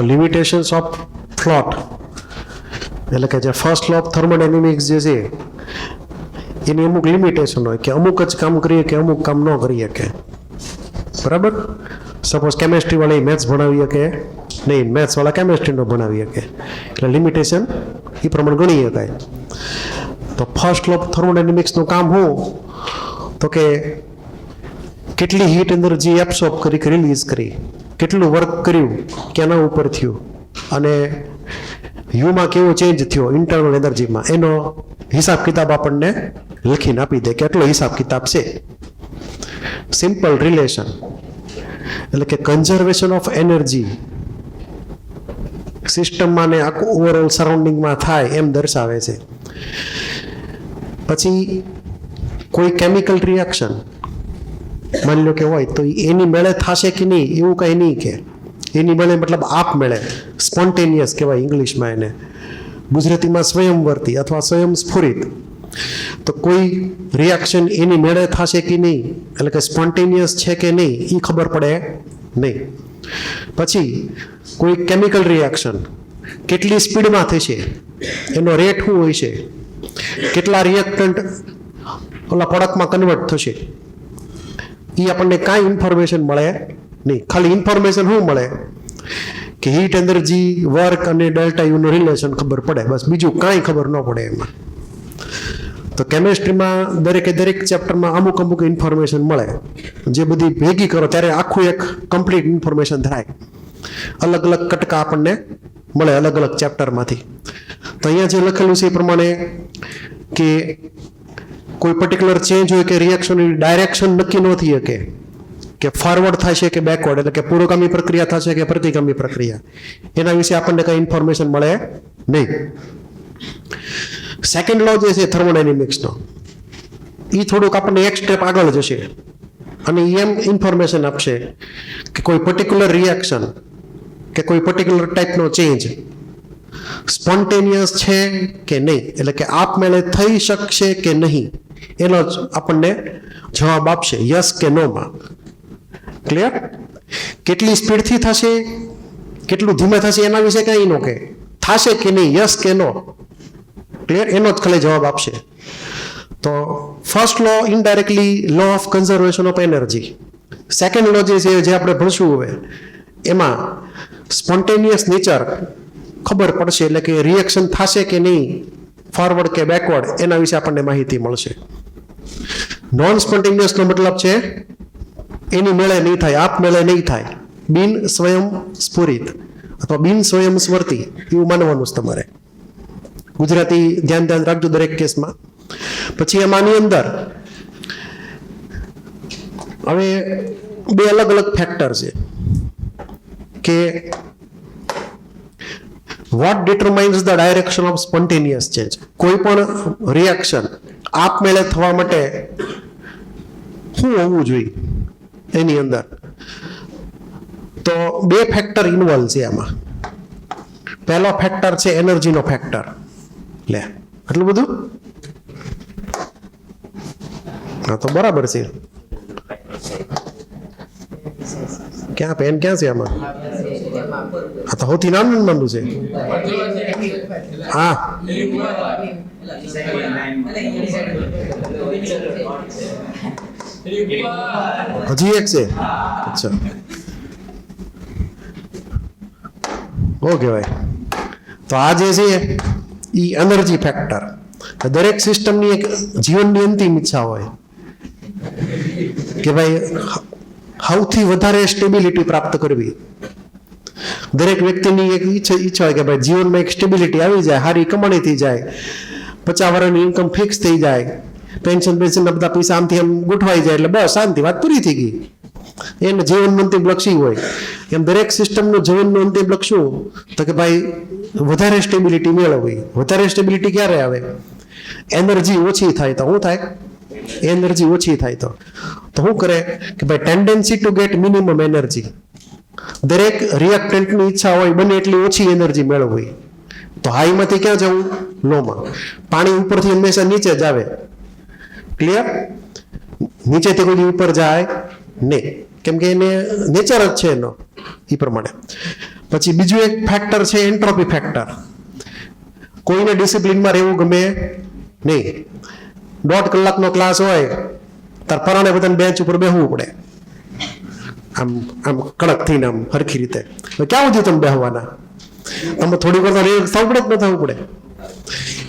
તો limitations of float એટલે કે જે ફર્સ્ટ લો ઓફ થર્મોડાયનેમિક્સ જે છે એની અમુક લિમિટેશન હોય કે અમુક જ કામ કરીએ કે અમુક કામ ન કરીએ કે બરાબર. સપોઝ કેમેસ્ટ્રી વાળા મેથ્સ ભણાવીએ કે નહીં, મેથ્સ વાળા કેમેસ્ટ્રી નો ભણાવીએ કે, એટલે લિમિટેશન એ પ્રમાણે ગણી શકાય. તો ફર્સ્ટ લો ઓફ થર્મોડાયનેમિક્સનું કામ શું તો કે કેટલી હીટ એનર્જી એબ્સોર્બ કરી કે રિલીઝ કરી, કેટલું વર્ક કર્યું, કેના ઉપર થયું, અને યુમાં કેવો ચેન્જ થયો ઇન્ટરનલ એનર્જીમાં, એનો હિસાબ કિતાબ આપણને લખીને આપી દે કે એટલો હિસાબ કિતાબ છે. સિમ્પલ રિલેશન એટલે કે કન્ઝર્વેશન ઓફ એનર્જી સિસ્ટમમાં ને આખું ઓવરઓલ સરાઉન્ડિંગમાં થાય એમ દર્શાવે છે. પછી કોઈ કેમિકલ રિએક્શન માની લો કે હોય તો એની મેળે થશે કે નહીં એવું કંઈ નહીં કે એની મેળે મતલબ આપ મેળે સ્પોન્ટેનિયસ કહેવાય ઇંગ્લિશમાં એને, ગુજરાતીમાં સ્વયંવર્તી અથવા સ્વયંસ્ફુરિત. તો કોઈ રિએક્શન એની મેળે થશે કે નહીં એટલે કે સ્પોન્ટેનિયસ છે કે નહીં એ ખબર પડે નહીં. પછી કોઈ કેમિકલ રિએક્શન કેટલી સ્પીડમાં થશે, એનો રેટ શું હોય છે, કેટલા રિએક્ટન્ટ ઓલા પ્રોડક્ટમાં કન્વર્ટ થશે, એ આપણને કાંઈ ઇન્ફોર્મેશન મળે નહીં. ખાલી ઇન્ફોર્મેશન શું મળે કે હીટ એનર્જી, વર્ક અને ડેલ્ટા યુનું રિલેશન ખબર પડે, બસ બીજું કાંઈ ખબર ન પડે એમાં. તો કેમેસ્ટ્રીમાં દરેકે દરેક ચેપ્ટરમાં અમુક અમુક ઇન્ફોર્મેશન મળે, જે બધી ભેગી કરો ત્યારે આખું એક કમ્પ્લીટ ઇન્ફોર્મેશન થાય. અલગ અલગ કટકા આપણને મળે અલગ અલગ ચેપ્ટરમાંથી. તો અહીંયા જે લખેલું છે એ પ્રમાણે કે કોઈ પર્ટિક્યુલર ચેન્જ હોય કે રિએક્શનની ડાયરેક્શન નક્કી ન થઈ શકે કે ફોરવર્ડ થશે કે બેકવર્ડ, એટલે કે પૂર્વગામી પ્રક્રિયા થશે કે પ્રતિગામી પ્રક્રિયા, એના વિશે આપણને કંઈ ઇન્ફોર્મેશન મળે નહીં. સેકન્ડ લો જે છે થર્મોડાયનેમિક્સનો એ થોડુંક આપણને એક સ્ટેપ આગળ જશે અને એમ ઇન્ફોર્મેશન આપશે કે કોઈ પર્ટિક્યુલર રિએક્શન કે કોઈ પર્ટિક્યુલર ટાઈપનો ચેન્જ સ્પોન્ટેનિયસ છે કે નહીં, એટલે કે આપમેળે થઈ શકશે કે નહીં, એનો જ આપણને જવાબ આપશે યસ કે નોમાં. ક્લિયર? કેટલી સ્પીડથી થશે, કેટલું ધીમે થશે એના વિશે કંઈ ન કે, થશે કે નહીં યસ કે નો, ક્લિયર, એનો જ ખાલી જવાબ આપશે. તો first law indirectly law of conservation of energy. Second law જે છે જે આપણે ભણશું હવે એમાં સ્પોન્ટેનિયસ નેચર ખબર પડશે, એટલે કે રિએક્શન થશે કે નહીં ફોરવર્ડ કે બેકવર્ડ એના વિશે આપણને માહિતી મળશે. નોન સ્પોન્ટેનિયસનો મતલબ છે એની મેળે નહીં થાય, આપ મેળે નહીં થાય, બિન સ્વયં સ્ફુરિત અથવા બિન સ્વયં સ્વર્તી એવું માનવાનું છે તમારે. ગુજરાતી ધ્યાન રાખજો દરેક કેસમાં. પછી એમાંની અંદર હવે બે અલગ અલગ ફેક્ટર છે કે what determines the direction of spontaneous change. કોઈ પણ રિએક્શન આપમેળે થવા માટે શું હોવું જોઈએ એની અંદર, તો બે ફેક્ટર ઇન્વોલ્વ છે આમાં. પહેલો ફેક્ટર છે એનર્જીનો ફેક્ટર. લે આટલું બધું, હા તો બરાબર છે. ક્યાં પેન ક્યાં છે આમાં? હા તો સૌથી નાનું છે. હા હજી એક છે. અચ્છા ઓકે ભાઈ. તો આ જે છે એ એનર્જી ફેક્ટર. દરેક સિસ્ટમની એક જીવનની અંતિમ ઈચ્છા હોય કે ભાઈ સૌથી વધારે સ્ટેબિલિટી પ્રાપ્ત કરવી. દરેક વ્યક્તિની એક ઈચ્છા હોય કે ભાઈ જીવનમાં એક સ્ટેબિલિટી આવી જાય, સારી કમાણી થઈ જાય, 50 વર્ષની ઇન્કમ ફિક્સ થઈ જાય, પેન્શનના બધા પૈસા આમથી આમ ગોઠવાઈ જાય, એટલે બસ શાંતિ, વાત પૂરી થઈ ગઈ. એને જીવનનું અંતિમ લક્ષ્ય હોય. એમ દરેક સિસ્ટમનું જીવનનું અંતિમ લક્ષ્ય તો કે ભાઈ વધારે સ્ટેબિલિટી મેળવવી. વધારે સ્ટેબિલિટી ક્યારે આવે? એનર્જી ઓછી થાય તો શું થાય? એનર્જી ઓછી થાય તો શું કરે કે ભાઈ tendency two gate minimum energy. દરેક રિએક્ટન્ટની ઈચ્છા હોય બને એટલી ઓછી એનર્જી મેળવવી. તો હાઈમાંથી ક્યાં જવું? લોમાં. પાણી ઉપરથી હંમેશા નીચે જ આવે. ક્લિયર? નીચેથી કોઈ ઉપર જાય નહીં, કેમ કે એને નેચર જ છે એનો એ પ્રમાણે. પછી બીજું એક ફેક્ટર છે એન્ટ્રોપી ફેક્ટર. કોઈને ડિસિપ્લિનમાં રહેવું ગમે નહીં. 1.5 કલાકનો ક્લાસ હોય ત્યારે પરાણે બધાને બેન્ચ ઉપર બેસવું પડે, આમ આમ કડક થઈને, આમ હરખી રીતે. ક્યાં સુધી તમે બેસવાના? તમે થોડીક વાર થવું પડે કે ન થવું પડે?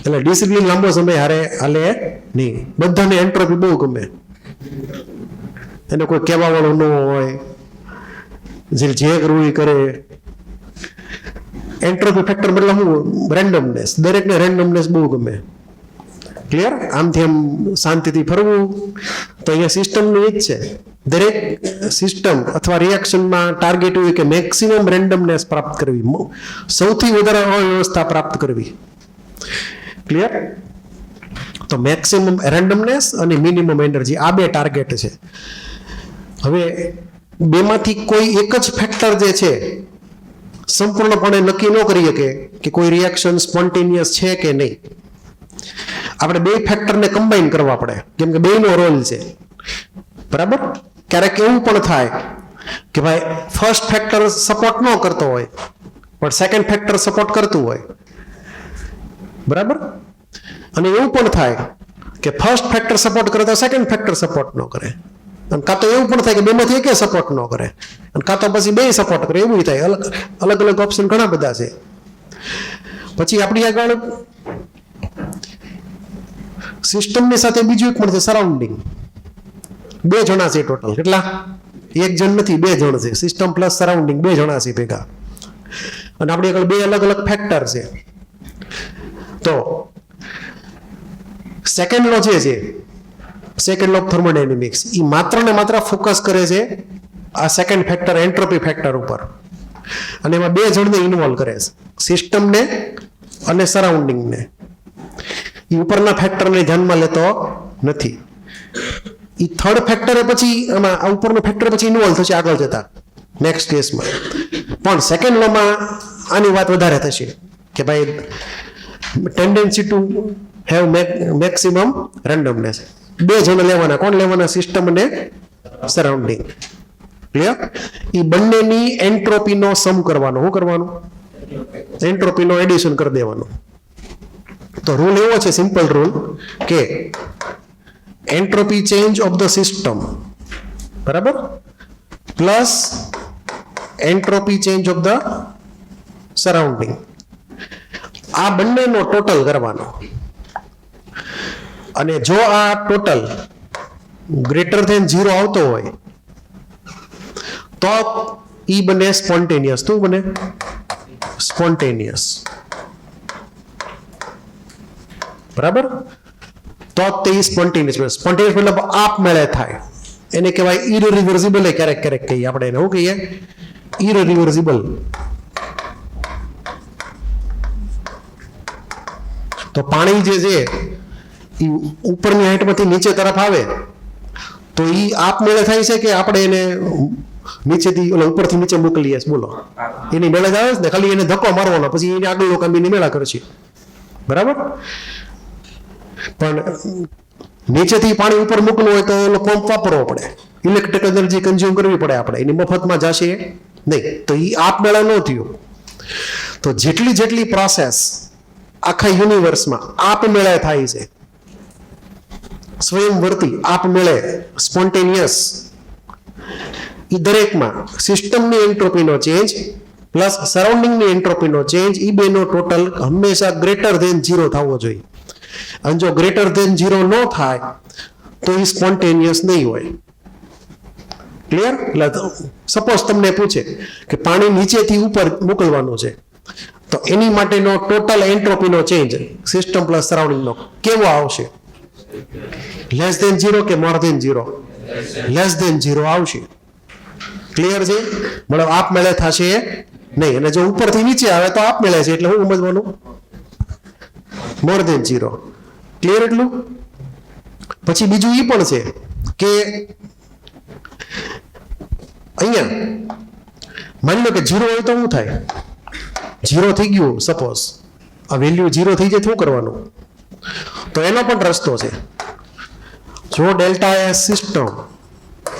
એટલે ડિસિપ્લિન લાંબો સમય હાલે નહીં. બધાને એન્ટ્રોપી બહુ ગમે, એને કોઈ કહેવા વાળું ન હોય, જે કરવું એ કરે. એન્ટ્રોપી ફેક્ટર મતલબ શું? રેન્ડમનેસ. દરેકને રેન્ડમનેસ બહુ ગમે. ક્લિયર? આમથી આમ શાંતિથી ફરવું. તો અહીંયા સિસ્ટમનું એ જ છે. દરેક સિસ્ટમ અથવા રિએક્શનમાં ટાર્ગેટ હોય કે મેક્સિમમ રેન્ડમનેસ પ્રાપ્ત કરવી, સૌથી વધારે અવ્યવસ્થા પ્રાપ્ત કરવી. ક્લિયર? તો મેક્સિમમ રેન્ડમનેસ અને મિનિમમ એનર્જી, આ બે ટાર્ગેટ છે. હવે બેમાંથી કોઈ એક જ ફેક્ટર જે છે સંપૂર્ણપણે નક્કી ન કરી શકે કે કોઈ રિએક્શન સ્પોન્ટેનિયસ છે કે નહીં. આપણે બે ફેક્ટરને કમ્બાઈન કરવા પડે, કેમ કે બેનો રોલ છે. બરાબર? ક્યારેક એવું પણ થાય કે ભાઈ ફર્સ્ટ ફેક્ટર સપોર્ટ ન કરતો હોય પણ સેકન્ડ ફેક્ટર સપોર્ટ કરતું હોય. બરાબર? અને એવું પણ થાય કે ફર્સ્ટ ફેક્ટર સપોર્ટ કરે તો સેકન્ડ ફેક્ટર સપોર્ટ ન કરે. અને કાં તો એવું પણ થાય કે બેમાંથી એકે સપોર્ટ ન કરે, અને કાં તો પછી બે સપોર્ટ કરે. એવું થાય. અલગ અલગ ઓપ્શન ઘણા બધા છે. પછી આપણી આગળ સિસ્ટમની સાથે બીજું એક પણ છે, સરાઉન્ડિંગ. 2 જણા છે ટોટલ. કેટલા? 1 જણ નથી, 2 જણ છે. સિસ્ટમ પ્લસ સરાઉન્ડિંગ, 2 જણા છે ભેગા. અને આપણી આગળ 2 અલગ અલગ ફેક્ટર છે. તો સેકન્ડ લો જે છે, સેકન્ડ લો ઓફ થર્મોડાયનેમિક્સ, એ માત્ર ને માત્ર ફોકસ કરે છે આ સેકન્ડ ફેક્ટર એન્ટ્રોપી ફેક્ટર ઉપર. અને એમાં 2 જણને ઇન્વોલ્વ કરે છે, સિસ્ટમને અને સરાઉન્ડિંગને. એ ઉપરના ફેક્ટરને ધ્યાનમાં લેતો નથી. એ થર્ડ ફેક્ટરે પછી આમાં આ ઉપરનું ફેક્ટર પછી ઇન્વોલ્વ થશે આગળ જતા નેક્સ્ટ કેસમાં. પણ સેકન્ડ લોમાં આની વાત વધારે થશે કે ભાઈ tendency to have maximum randomness. 2 જણ લેવાના. કોણ લેવાના? સિસ્ટમ અને સરાઉન્ડિંગ. ક્લિયર? એ બંનેની એન્ટ્રોપીનો સમ કરવાનો. શું કરવાનું? એન્ટ્રોપીનો એડિશન કરી દેવાનું. તો રૂલ એવો છે, સિમ્પલ રૂલ, કે entropy change of the system, બરાબર, plus entropy change of the surrounding, આ બંનેનો ટોટલ કરવાનો. અને જો આ ટોટલ ગ્રેટર ધેન 0 આવતો હોય તો ઈ બને સ્પોન્ટેનિયસ. શું બને? સ્પોન્ટેનિયસ. બરાબર? તો તે સ્પોન્ટેનિયસ. સ્પોન્ટેનિયસ મતલબ આપમેળે થાય. એને કહેવાય ઇરરિવર્સિબલ. ક્યારેક ક્યારેક કહીએ આપણે એને. શું કહીએ? ઇરરિવર્સિબલ. તો પાણી જે છે એ ઉપરની હાઈટમાંથી નીચે તરફ આવે તો એ આપમેળે થાય છે કે આપણે એને નીચેથી ઉપરથી નીચે મોકલીએ? બોલો, એની મેળે જ આવે છે ને. ખાલી એને ધક્કો મારવાનો, પછી એને આગળ કામીને મેળા કરશે. બરાબર? પણ નીચેથી પાણી ઉપર મોકલવું હોય તો એનો પંપ વાપરવો પડે, ઇલેક્ટ્રિક એનર્જી કન્ઝ્યુમ કરવી પડે આપણે. એની મફતમાં જશે નહીં. તો એ આપમેળે ન થયું. તો જેટલી જેટલી પ્રોસેસ આખા યુનિવર્સમાં આપમેળે થાય છે, સ્વયંવર્તી, આપમેળે, સ્પોન્ટેનિયસ, એ દરેકમાં સિસ્ટમની એન્ટ્રોપીનો ચેન્જ પ્લસ સરાઉન્ડિંગની એન્ટ્રોપીનો ચેન્જ, એ બેનો ટોટલ હંમેશા ગ્રેટર ધેન 0 થવો જોઈએ. અને જો ગ્રેટર ધેન 0 ન થાય તો એ સ્પોન્ટેનિયસ નહીં હોય. ક્લિયર? એટલે સપોઝ તમને પૂછે કે પાણી નીચેથી ઉપર મોકલવાનું છે, તો એની માટેનો ટોટલ એન્ટ્રોપીનો ચેન્જ સિસ્ટમ પ્લસ સરાઉન્ડિંગનો કેવો આવશે? લેસ ધેન 0 કે મોર ધેન 0? લેસ ધેન 0 આવશે. ક્લિયર છે? મતલબ આપમેળે થશે નહીં. અને જો ઉપરથી નીચે આવે તો આપમેળે છે. એટલે શું સમજવાનું? More than 0. ક્લિયર? એટલું. પછી બીજું એ પણ છે કે અહીંયા માની લો કે 0 હોય તો શું થાય? 0 થઈ ગયું સપોઝ, આ વેલ્યુ 0 થઈ જાય, શું કરવાનું? તો એનો પણ રસ્તો છે. જો delta S system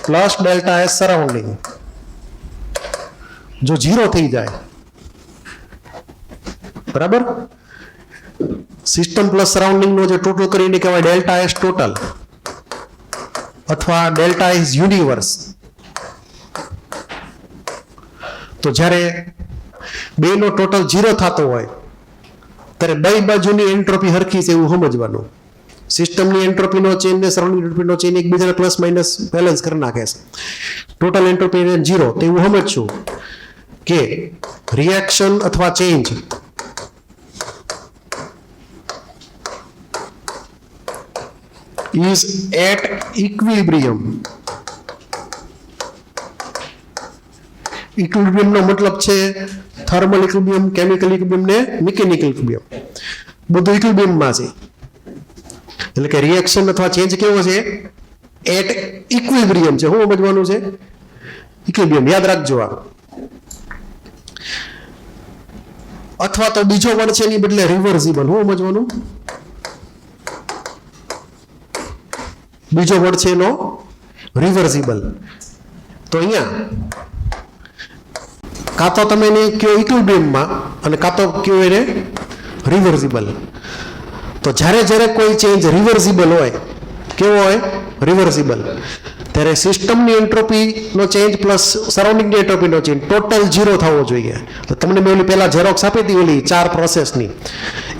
plus delta S surrounding જો 0 થઈ જાય બરાબર. સિસ્ટમ પ્લસ સરાઉન્ડિંગનો જે ટોટલ કરીને કહેવાય ડેલ્ટા એસ ટોટલ અથવા ડેલ્ટા એસ યુનિવર્સ. તો જ્યારે બેનો ટોટલ 0 થતો હોય ત્યારે બે બાજુની એન્ટ્રોપી હરખી છે એવું સમજવાનું. સિસ્ટમની એન્ટ્રોપીનો ચેન ને સરાઉન્ડિંગ એન્ટ્રોપીનો ચેન એકબીજાને પ્લસ માઇનસ બેલેન્સ કરી નાખે છે. ટોટલ એન્ટ્રોપી 0 તો એવું સમજશું કે રિએક્શન અથવા change is at equilibrium. Equilibrium નો મતલબ છે થર્મલ ઇક્વિલિબ્રિયમ, કેમિકલ ઇક્વિલિબ્રિયમ ને મિકેનિકલ ઇક્વિલિબ્રિયમ. બધું ઇક્વિલિબ્રિયમ માં છે. એટલે કે રિએક્શન અથવા ચેન્જ કેવો છે? એટ ઇક્વિલિબ્રિયમ છે. શું સમજવાનું છે? ઇક્વિલિબ્રિયમ યાદ રાખજો. આ અથવા તો બીજો વર્ડ છે એની બદલે રિવર્સિબલ. શું સમજવાનું? બીજો વર્ડ છે એનો રિવર્સિબલ. તો અહીંયા કાં તો તમે એને કયો ઇક્વિલિબ્રિયમમાં અને કાં તો કયો એને રિવર્સિબલ. તો જ્યારે કોઈ ચેન્જ રિવર્સિબલ હોય, કેવો હોય? રિવર્સિબલ, ત્યારે સિસ્ટમની એન્ટ્રોપીનો ચેન્જ પ્લસ સરાઉન્ડિંગની એન્ટ્રોપીનો ચેન્જ ટોટલ 0 થવો જોઈએ. તો તમને મેં ઓલી પહેલા ઝેરોક્સ આપી હતી ઓલી 4 પ્રોસેસની,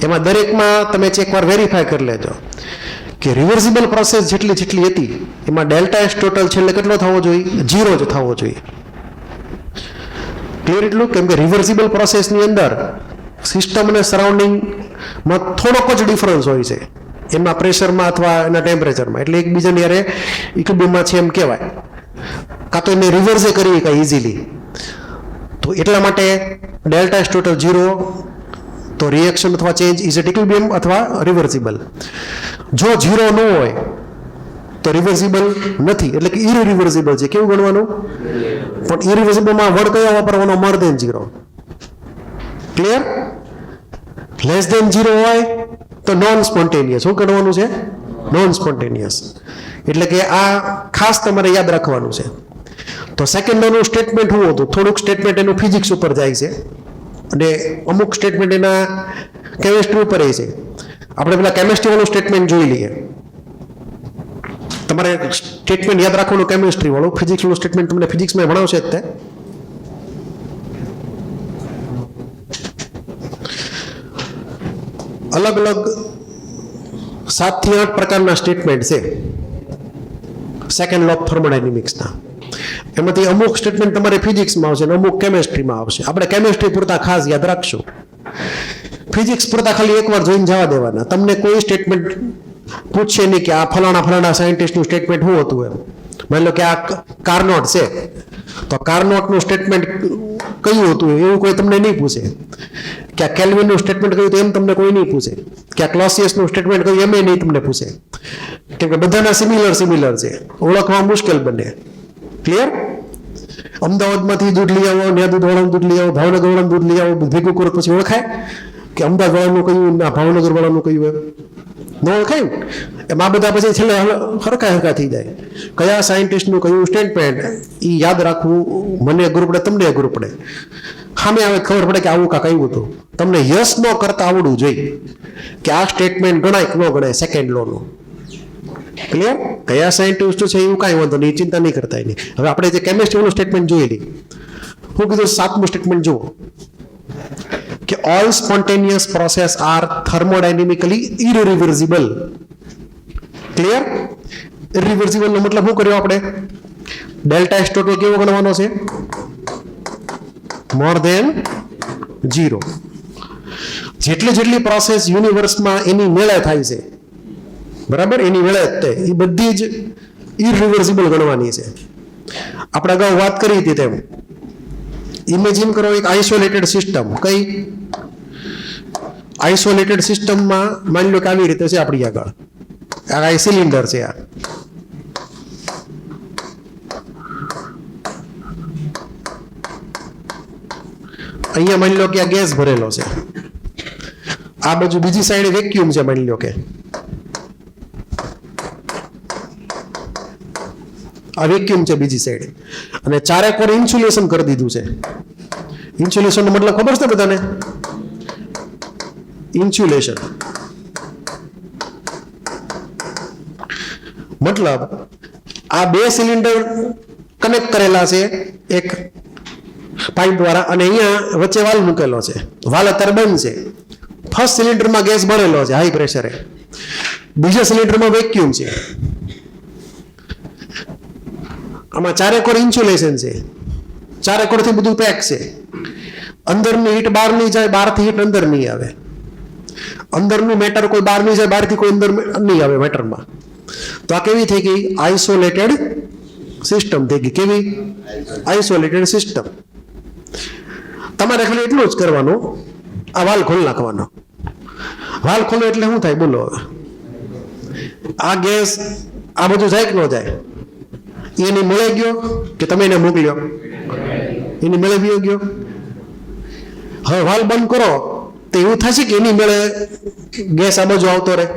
એમાં દરેકમાં તમે એકવાર વેરીફાઈ કરી લેજો કે રિવર્સિબલ પ્રોસેસ જેટલી હતી એમાં ડેલ્ટા એસ ટોટલ છેલ્લે કેટલો થવો જોઈએ? 0 જ થવો જોઈએ. ક્લિયર એટલું? કેમ કે રિવર્સિબલ પ્રોસેસની અંદર સિસ્ટમ અને સરાઉન્ડિંગમાં થોડોક જ ડિફરન્સ હોય છે, એમાં પ્રેશરમાં અથવા એના ટેમ્પરેચરમાં. એટલે એકબીજાની યારે ઇક્વિલિબ્રિયમમાં છે એમ કહેવાય. કાં તો એને રિવર્સે કરી શકાય ઇઝીલી. તો એટલા માટે ડેલ્ટા એસ ટોટલ 0, તો રિએક્શન અથવા ચેન્જ ઇઝ એટ ઇક્વિલિબ્રિયમ અથવા રિવર્સિબલ. જો 0 ન હોય તો રિવર્સિબલ નથી, એટલે કે ઇરરિવર્સિબલ છે. કેવું ગણવાનું? પણ ઇરરિવર્સિબલમાં વર્ડ કયો વાપરવાનો? More than 0. Clear? Less than 0 હોય તો નોન સ્પોન્ટેનિયસ. શું ગણવાનું છે? Non spontaneous. એટલે કે આ ખાસ તમારે યાદ રાખવાનું છે. તો સેકન્ડ લોનું સ્ટેટમેન્ટ શું હતું? થોડુંક સ્ટેટમેન્ટ એનું ફિઝિક્સ ઉપર જાય છે અને અમુક સ્ટેટમેન્ટ એના કેમિસ્ટ્રી ઉપર છે. આપણે પેલા કેમિસ્ટ્રી વાળું સ્ટેટમેન્ટ જોઈ લઈએ. તમારે સ્ટેટમેન્ટ યાદ રાખવાનું કેમિસ્ટ્રી વાળું. ફિઝિક્સ વાળું સ્ટેટમેન્ટ તમને ફિઝિક્સમાં ભણાવશે જ તે. અલગ અલગ 7 થી 8 પ્રકારના સ્ટેટમેન્ટ છે સેકન્ડ લો ઓફ થર્મોડાયનેમિક્સના. એમાંથી અમુક સ્ટેટમેન્ટ તમારે ફિઝિક્સમાં આવશે અને અમુક કેમિસ્ટ્રીમાં આવશે. આપણે કેમિસ્ટ્રી પૂરતા ખાસ યાદ રાખશું. ફિઝિક્સ પૂરતા ખાલી એકવાર જોઈને જવા દેવાના. તમને કોઈ સ્ટેટમેન્ટ પૂછશે નહીં કે આ ફલાણા સાયન્ટિસ્ટનું સ્ટેટમેન્ટ શું હતું એમ. માની લો કે આ કાર્નોટ છે, તો કાર્નોટનું સ્ટેટમેન્ટ કયું હતું એવું કોઈ તમને નહીં પૂછે. કે આ કેલ્વિનનું સ્ટેટમેન્ટ કયું એમ તમને કોઈ નહીં પૂછે. કે આ ક્લોસિયસનું સ્ટેટમેન્ટ કયું એમ નહીં તમને પૂછે. કેમ કે બધાના સિમિલર છે, ઓળખવા મુશ્કેલ બને. ક્લિયર? અમદાવાદમાંથી દૂધ લઈ આવો, ત્યાં દૂધવાળાનું દૂધ લઈ આવો, ભાવનગરવાળાનું દૂધ લઈ આવો, ભેગું કરો પછી ઓળખાય કે અમદાવાદવાળાનું કયું ના ભાવનગરવાળાનું કયું એમ? ન ઓળખાય ને. એમ આ બધા પછી છેલ્લે હરખા થઈ જાય. કયા સાયન્ટિસ્ટનું કયું સ્ટેટમેન્ટ એ યાદ રાખવું મને અઘરું પડે, તમને અઘરું પડે. સામે આવે ખબર પડે કે આવું કાંક આવ્યું હતું. તમને યસ ન કરતા આવડવું જોઈએ કે આ સ્ટેટમેન્ટ ગણાય કે ન ગણાય સેકન્ડ લોનું. ક્લિયર? કયા સાયન્ટિસ્ટ છે એવું કાંઈ વાંધો નહીં, ચિંતા નહીં કરતા એની. હવે આપણે જે કેમિસ્ટ્રીનું સ્ટેટમેન્ટ જોયેલી, હું કીધું 7મું સ્ટેટમેન્ટ જુઓ કે all spontaneous process are thermodynamically irreversible. Clear? Irreversible નો મતલબ શું કર્યો આપણે? ડેલ્ટા એસ ટોટલ કેવો ગણવાનો છે? More than 0. જેટલી પ્રોસેસ યુનિવર્સમાં એની મેળે થાય છે, બરાબર, એની મેળે જ તે એ બધી જ ઇરરિવર્સિબલ ગણવાની છે. આપણે અગાઉ વાત કરી હતી તેમ ઇમેજિન કરો એક આઇસોલેટેડ સિસ્ટમ. કઈ આઇસોલેટેડ સિસ્ટમમાં માની લો કે આવી રીતે છે આપણી આગળ આ સિલિન્ડર છે. આ અહીંયા માની લો કે આ ગેસ ભરેલો છે, આ બાજુ બીજી સાઈડે વેક્યુમ છે. માની લો કે આ વેક્યુમ છે બીજી સાઈડે, અને ચારેક વાર ઇન્સ્યુલેશન કરી દીધું છે. ઇન્સ્યુલેશનનો મતલબ ખબર છે બધાને? ઇન્સ્યુલેશન. મતલબ આ બે સિલિન્ડર કનેક્ટ કરેલા છે એક પાઇપ દ્વારા, અને અહીંયા વચ્ચે વાલ મૂકેલો છે. વાલ અત્યારે બંધ છે. ફર્સ્ટ સિલિન્ડરમાં ગેસ ભરેલો છે હાઈ પ્રેશરે, બીજા સિલિન્ડરમાં વેક્યુમ છે. આમાં ચારેકોર ઇન્સ્યુલેશન છે, ચારેકોરથી બધું પેક છે. અંદરની હીટ બહાર નહીં જાય, બહારથી હીટ અંદર નહીં આવે. અંદરનું મેટર કોઈ બહાર નહીં જાય, બહારથી કોઈ અંદર નહીં આવે મેટરમાં. તો આ કેવી થઈ ગઈ? આઇસોલેટેડ સિસ્ટમ થઈ ગઈ. કેવી? Isolated system. તમારે ખાલી એટલું જ કરવાનું, આ વાલ ખોલી નાખવાનો. વાલ ખોલો એટલે શું થાય બોલો? હવે આ ગેસ આ બધું જાય કે ન જાય? એની મળે ગયો કે તમે એને મોકલ્યો? એની મળે બી ગયો. હવે વાલ બંધ કરો તો એવું થશે કે એની મેળે ગેસ આ બાજુ આવતો રહે?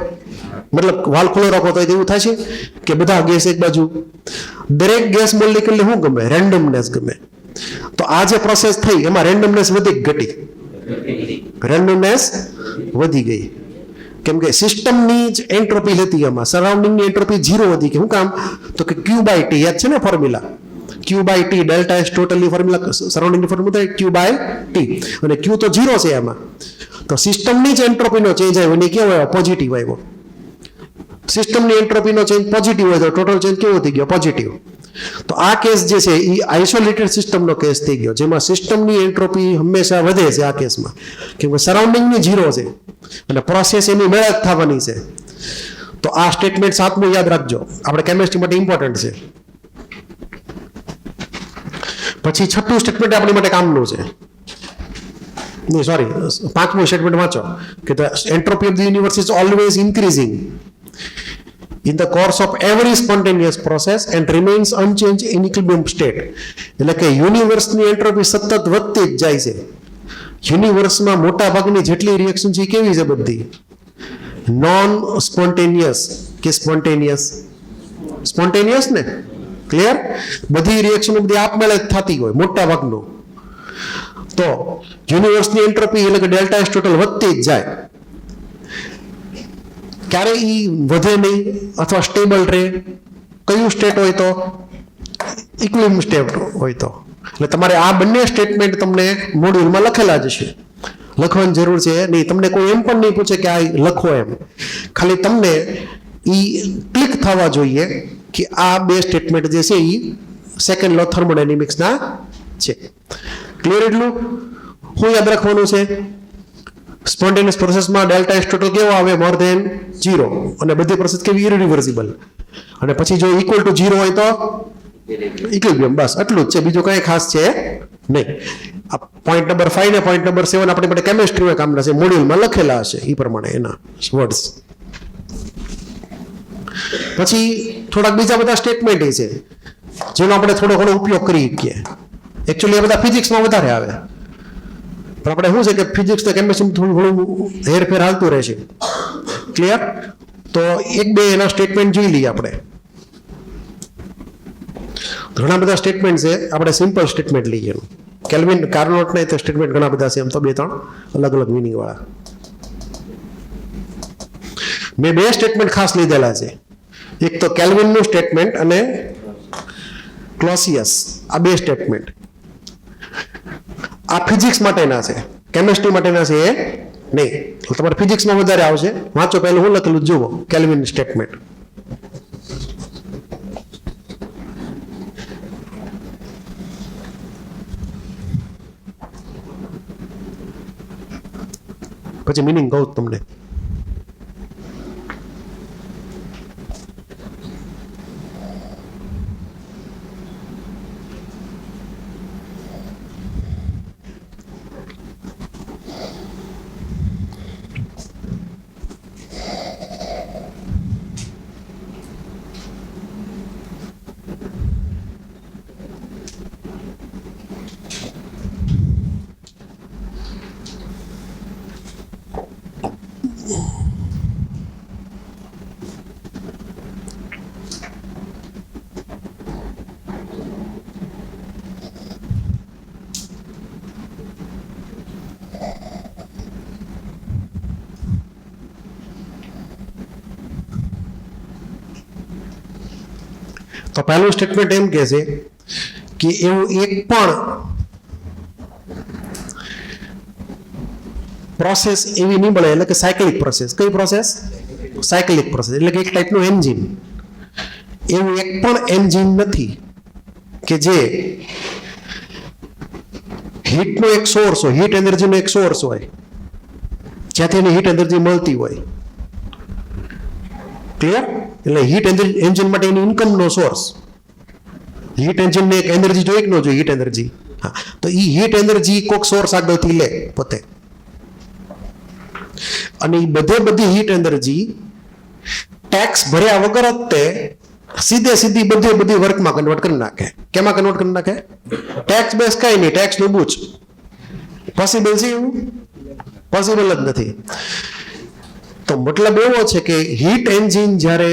મતલબ વાલ ખુલ્લો રાખો તો એવું થશે કે બધા ગેસ એક બાજુ? દરેક ગેસ મોલિક્યુલને શું ગમે? રેન્ડમનેસ ગમે. તો આ જે પ્રોસેસ થઈ એમાં રેન્ડમનેસ વધી ઘટી? રેન્ડમનેસ વધી ગઈ. કેમ કે સિસ્ટમની જ એન્ટ્રોપી હતી, એમાં સરાઉન્ડિંગની એન્ટ્રોપી 0 હતી. કે શું કામ? તો કે Q/T યાદ છે ને ફોર્મ્યુલા? Q/T ડેલ્ટા એસ ટોટલની ફોર્મ્યુલા, સરાઉન્ડિંગની ફોર્મ્યુલા Q/T, અને Q તો 0 છે એમાં. તો સિસ્ટમની જ એન્ટ્રોપીનો ચેન્જ આવ્યો એને કેવો આવ્યો? પોઝિટિવ આવ્યો. સિસ્ટમની એન્ટ્રોપીનો ચેન્જ પોઝિટિવ હોય તો ટોટલ ચેન્જ કેવો થઈ ગયો? પોઝિટિવ. તો આ કેસ જે છે એ આઇસોલેટેડ સિસ્ટમનો કેસ થઈ ગયો, જેમાં સિસ્ટમની એન્ટ્રોપી હંમેશા વધે છે આ કેસમાં, કેમ કે સરાઉન્ડિંગની 0 છે અને પ્રોસેસ એની મેળ જ થવાની છે. તો આ સ્ટેટમેન્ટ 7મું યાદ રાખજો, આપણે કેમેસ્ટ્રી માટે ઇમ્પોર્ટન્ટ છે. પછી 6થું સ્ટેટમેન્ટ આપણી માટે કામનું છે. નહીં સોરી, 5મું સ્ટેટમેન્ટ વાંચો કે the entropy of the universe is always increasing in the course of every spontaneous process and remains unchanged in equilibrium state. એટલે કે યુનિવર્સની એન્ટ્રોપી સતત વધતી જ જાય છે. યુનિવર્સમાં મોટા ભાગની જેટલી રિએક્શન છે કેવી છે? બધી નોન સ્પોન્ટેનિયસ કે સ્પોન્ટેનિયસ? સ્પોન્ટેનિયસ ને? ક્લિયર? બધી રિએક્શન બધી આપમેળે જ થતી હોય મોટા ભાગનું. તો યુનિવર્સની એન્ટ્રોપી એટલે કે ડેલ્ટા એસ ટોટલ વધતી જ જાય. ક્યારે એ વધે નહીં અથવા સ્ટેબલ રહે? કયું સ્ટેટ હોય તો? ઇક્વિલિબ્રિયમ સ્ટેટ હોય તો. એટલે તમારે આ બંને સ્ટેટમેન્ટ તમને મોડ્યુલમાં લખેલા જ છે, લખવાની જરૂર છે નહીં. તમને કોઈ એમ પણ નહીં પૂછે કે આ લખો એમ. ખાલી તમને એ ક્લિક થવા જોઈએ કે આ બે સ્ટેટમેન્ટ જે છે એ સેકન્ડ લો થર્મોડાયનેમિક્સના છે. ક્લિયર? એટલું શું યાદ રાખવાનું છે? સ્પોન્ટેનિયસ પ્રોસેસમાં ડેલ્ટા એસ ટોટલ કેવો આવે? More than 0. અને બધી પ્રોસેસ કેવી? ઇરિવર્સિબલ. અને પછી જો ઇક્વલ ટુ 0 હોય તો ઇક્વિલિબ્રિયમ. બસ આટલું જ છે, બીજું કંઈ ખાસ છે નહીં. આ પોઈન્ટ નંબર 5 ને પોઈન્ટ નંબર 7 આપણી માટે કેમેસ્ટ્રીમાં કામના છે, મોડ્યુલમાં લખેલા હશે એ પ્રમાણે એના વર્ડ્સ. પછી થોડાક બીજા બધા સ્ટેટમેન્ટ છે જેનો આપણે થોડો ઘણો ઉપયોગ કરી શકીએ. એકચ્યુઅલી એ બધા ફિઝિક્સમાં વધારે આવે, પણ આપણે શું છે કે ફિઝિક્સ તો કેમેસ્ટ્રી થોડું ઘણું હેરફેર હાલતું રહેશે. ક્લિયર? તો એક બે એના સ્ટેટમેન્ટ જોઈ લઈએ આપણે. ઘણા બધા સ્ટેટમેન્ટ છે, આપણે સિમ્પલ સ્ટેટમેન્ટ લઈએ. કેલ્વિન કાર્નોટના તો સ્ટેટમેન્ટ ઘણા બધા છે, એમ તો 2-3 અલગ અલગ મિનિંગ વાળા. મેં બે સ્ટેટમેન્ટ ખાસ લીધેલા છે, એક તો કેલ્વિનનું સ્ટેટમેન્ટ અને ક્લોસિયસ. આ બે સ્ટેટમેન્ટ આ ફિઝિક્સ માટેના છે, કેમેસ્ટ્રી માટેના છે એ નહીં. તમારે ફિઝિક્સમાં વધારે આવશે. વાંચો, પહેલું હું લખેલું જુઓ, કેલ્વિન સ્ટેટમેન્ટ. પછી મિનિંગ કહું તમને. તો પહેલું સ્ટેટમેન્ટ એમ કહે છે કે એવું એક પણ પ્રોસેસ એવી નહીં મળે, એટલે કે સાયકલિક પ્રોસેસ. કઈ પ્રોસેસ? સાયકલિક પ્રોસેસ, એટલે કે એક ટાઈપનું એન્જિન. એવું એક પણ એન્જિન નથી કે જે હીટનો એક સોર્સ હોય, હીટ એનર્જીનો એક સોર્સ હોય, જ્યાંથી એને હીટ એનર્જી મળતી હોય. ક્લિયર? એટલે હીટ એન્જિન માટે એની ઇન્કમનો સોર્સ. હીટ એન્જિનને એક એનર્જી જોઈએ કે ન જોઈએ? Heat energy. હા, તો એ હીટ એનર્જી કોઈક સોર્સ આગળથી લે પોતે, અને એ બધી હીટ એનર્જી ટેક્સ ભર્યા વગર જ તે સીધી બધી વર્કમાં કન્વર્ટ કરી નાખે. કેમાં કન્વર્ટ કરી નાખે? ટેક્સ બેસ કઈ નહીં, ટેક્સ નું બૂચ. પોસિબલ છે એવું? પોસિબલ જ નથી. તો મતલબ એવો છે કે હીટ એન્જિન જ્યારે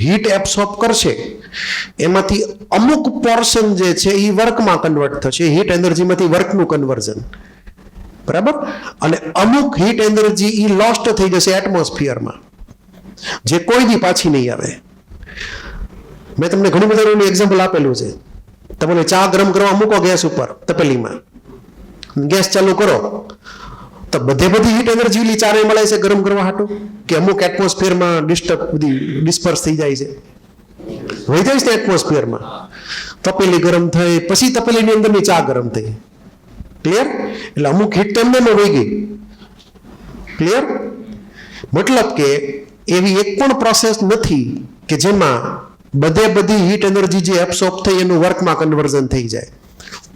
હીટ એબ્સોર્બ કરશે એમાંથી અમુક પોર્શન જે છે એ વર્કમાં કન્વર્ટ થશે, હીટ એનર્જીમાંથી વર્કનું કન્વર્ઝન. બરાબર? અને અમુક હીટ એનર્જી એ લોસ્ટ થઈ જશે એટમોસ્ફિયરમાં, જે કોઈ દી પાછી નહીં આવે. મેં તમને ઘણી બધા એક્ઝામ્પલ આપેલું છે. તમે ચા ગરમ કરવા મૂકો ગેસ ઉપર તપેલીમાં, ગેસ ચાલુ કરો તો બધી હીટ એનર્જી ચારે મળે છે ગરમ કરવા હાટું, કે અમુક એટમોસ્ફિયરમાં બધી ડિસ્પર્સ થઈ જાય છે, વહી જાય છે એટમોસ્ફિયરમાં. તપેલી ગરમ થઈ પછી તપેલીની અંદરની ચા ગરમ થઈ. ક્લિયર? એટલે અમુક હીટ તો એમને વહી ગઈ. ક્લિયર? મતલબ કે એવી એક પણ પ્રોસેસ નથી કે જેમાં બધી હીટ એનર્જી જે એબ્સોર્બ થઈ એનું વર્કમાં કન્વર્ઝન થઈ જાય.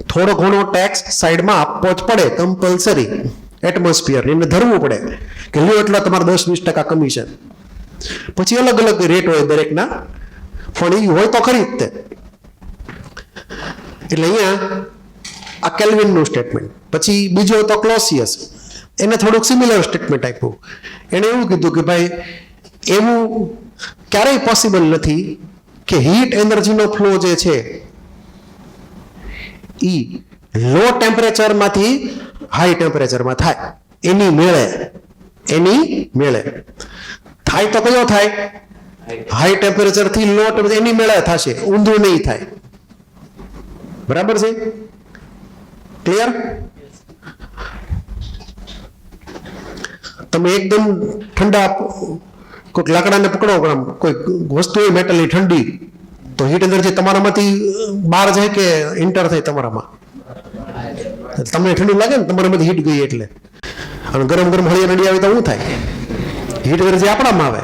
થોડો ઘણો ટેક્સ સાઈડમાં આપવો જ પડે, કમ્પલસરી. એટમોસ્ફિયર એને ધરવું પડે કે લ્યો એટલા તમારે 10-20% કમિશન. પછી અલગ અલગ રેટ હોય દરેકના, પણ એ હોય તો ખરી જ તે. એટલે અહીંયા આ કેલ્વિનનું સ્ટેટમેન્ટ. પછી બીજો હતો ક્લોસિયસ, એને થોડુંક સિમિલર સ્ટેટમેન્ટ આપ્યું. એણે એવું કીધું કે ભાઈ એવું ક્યારેય પોસિબલ નથી કે હીટ એનર્જીનો ફ્લો જે છે એ લો ટેમ્પરેચરમાંથી હાઈ ટેમ્પરેચરમાં થાય. એની મેળે થાય તો કયો થાય? હાઈ ટેમ્પરેચરથી લો ટેમ્પરેચર એની મેળે થશે, ઊંધું નહીં થાય. બરાબર છે? ક્લિયર? તમે એકદમ ઠંડા કોઈક લાકડાને પકડો, કોઈ વસ્તુ હોય મેટલની ઠંડી, તો હીટ એનર્જી તમારામાંથી બહાર જાય કે એન્ટર થાય તમારામાં? તમને ઠંડુ લાગે ને, તમારામાંથી હીટ ગઈ એટલે. અને ગરમ હળિયા નડી આવે તો શું થાય? હીટ એનર્જી આપણામાં આવે.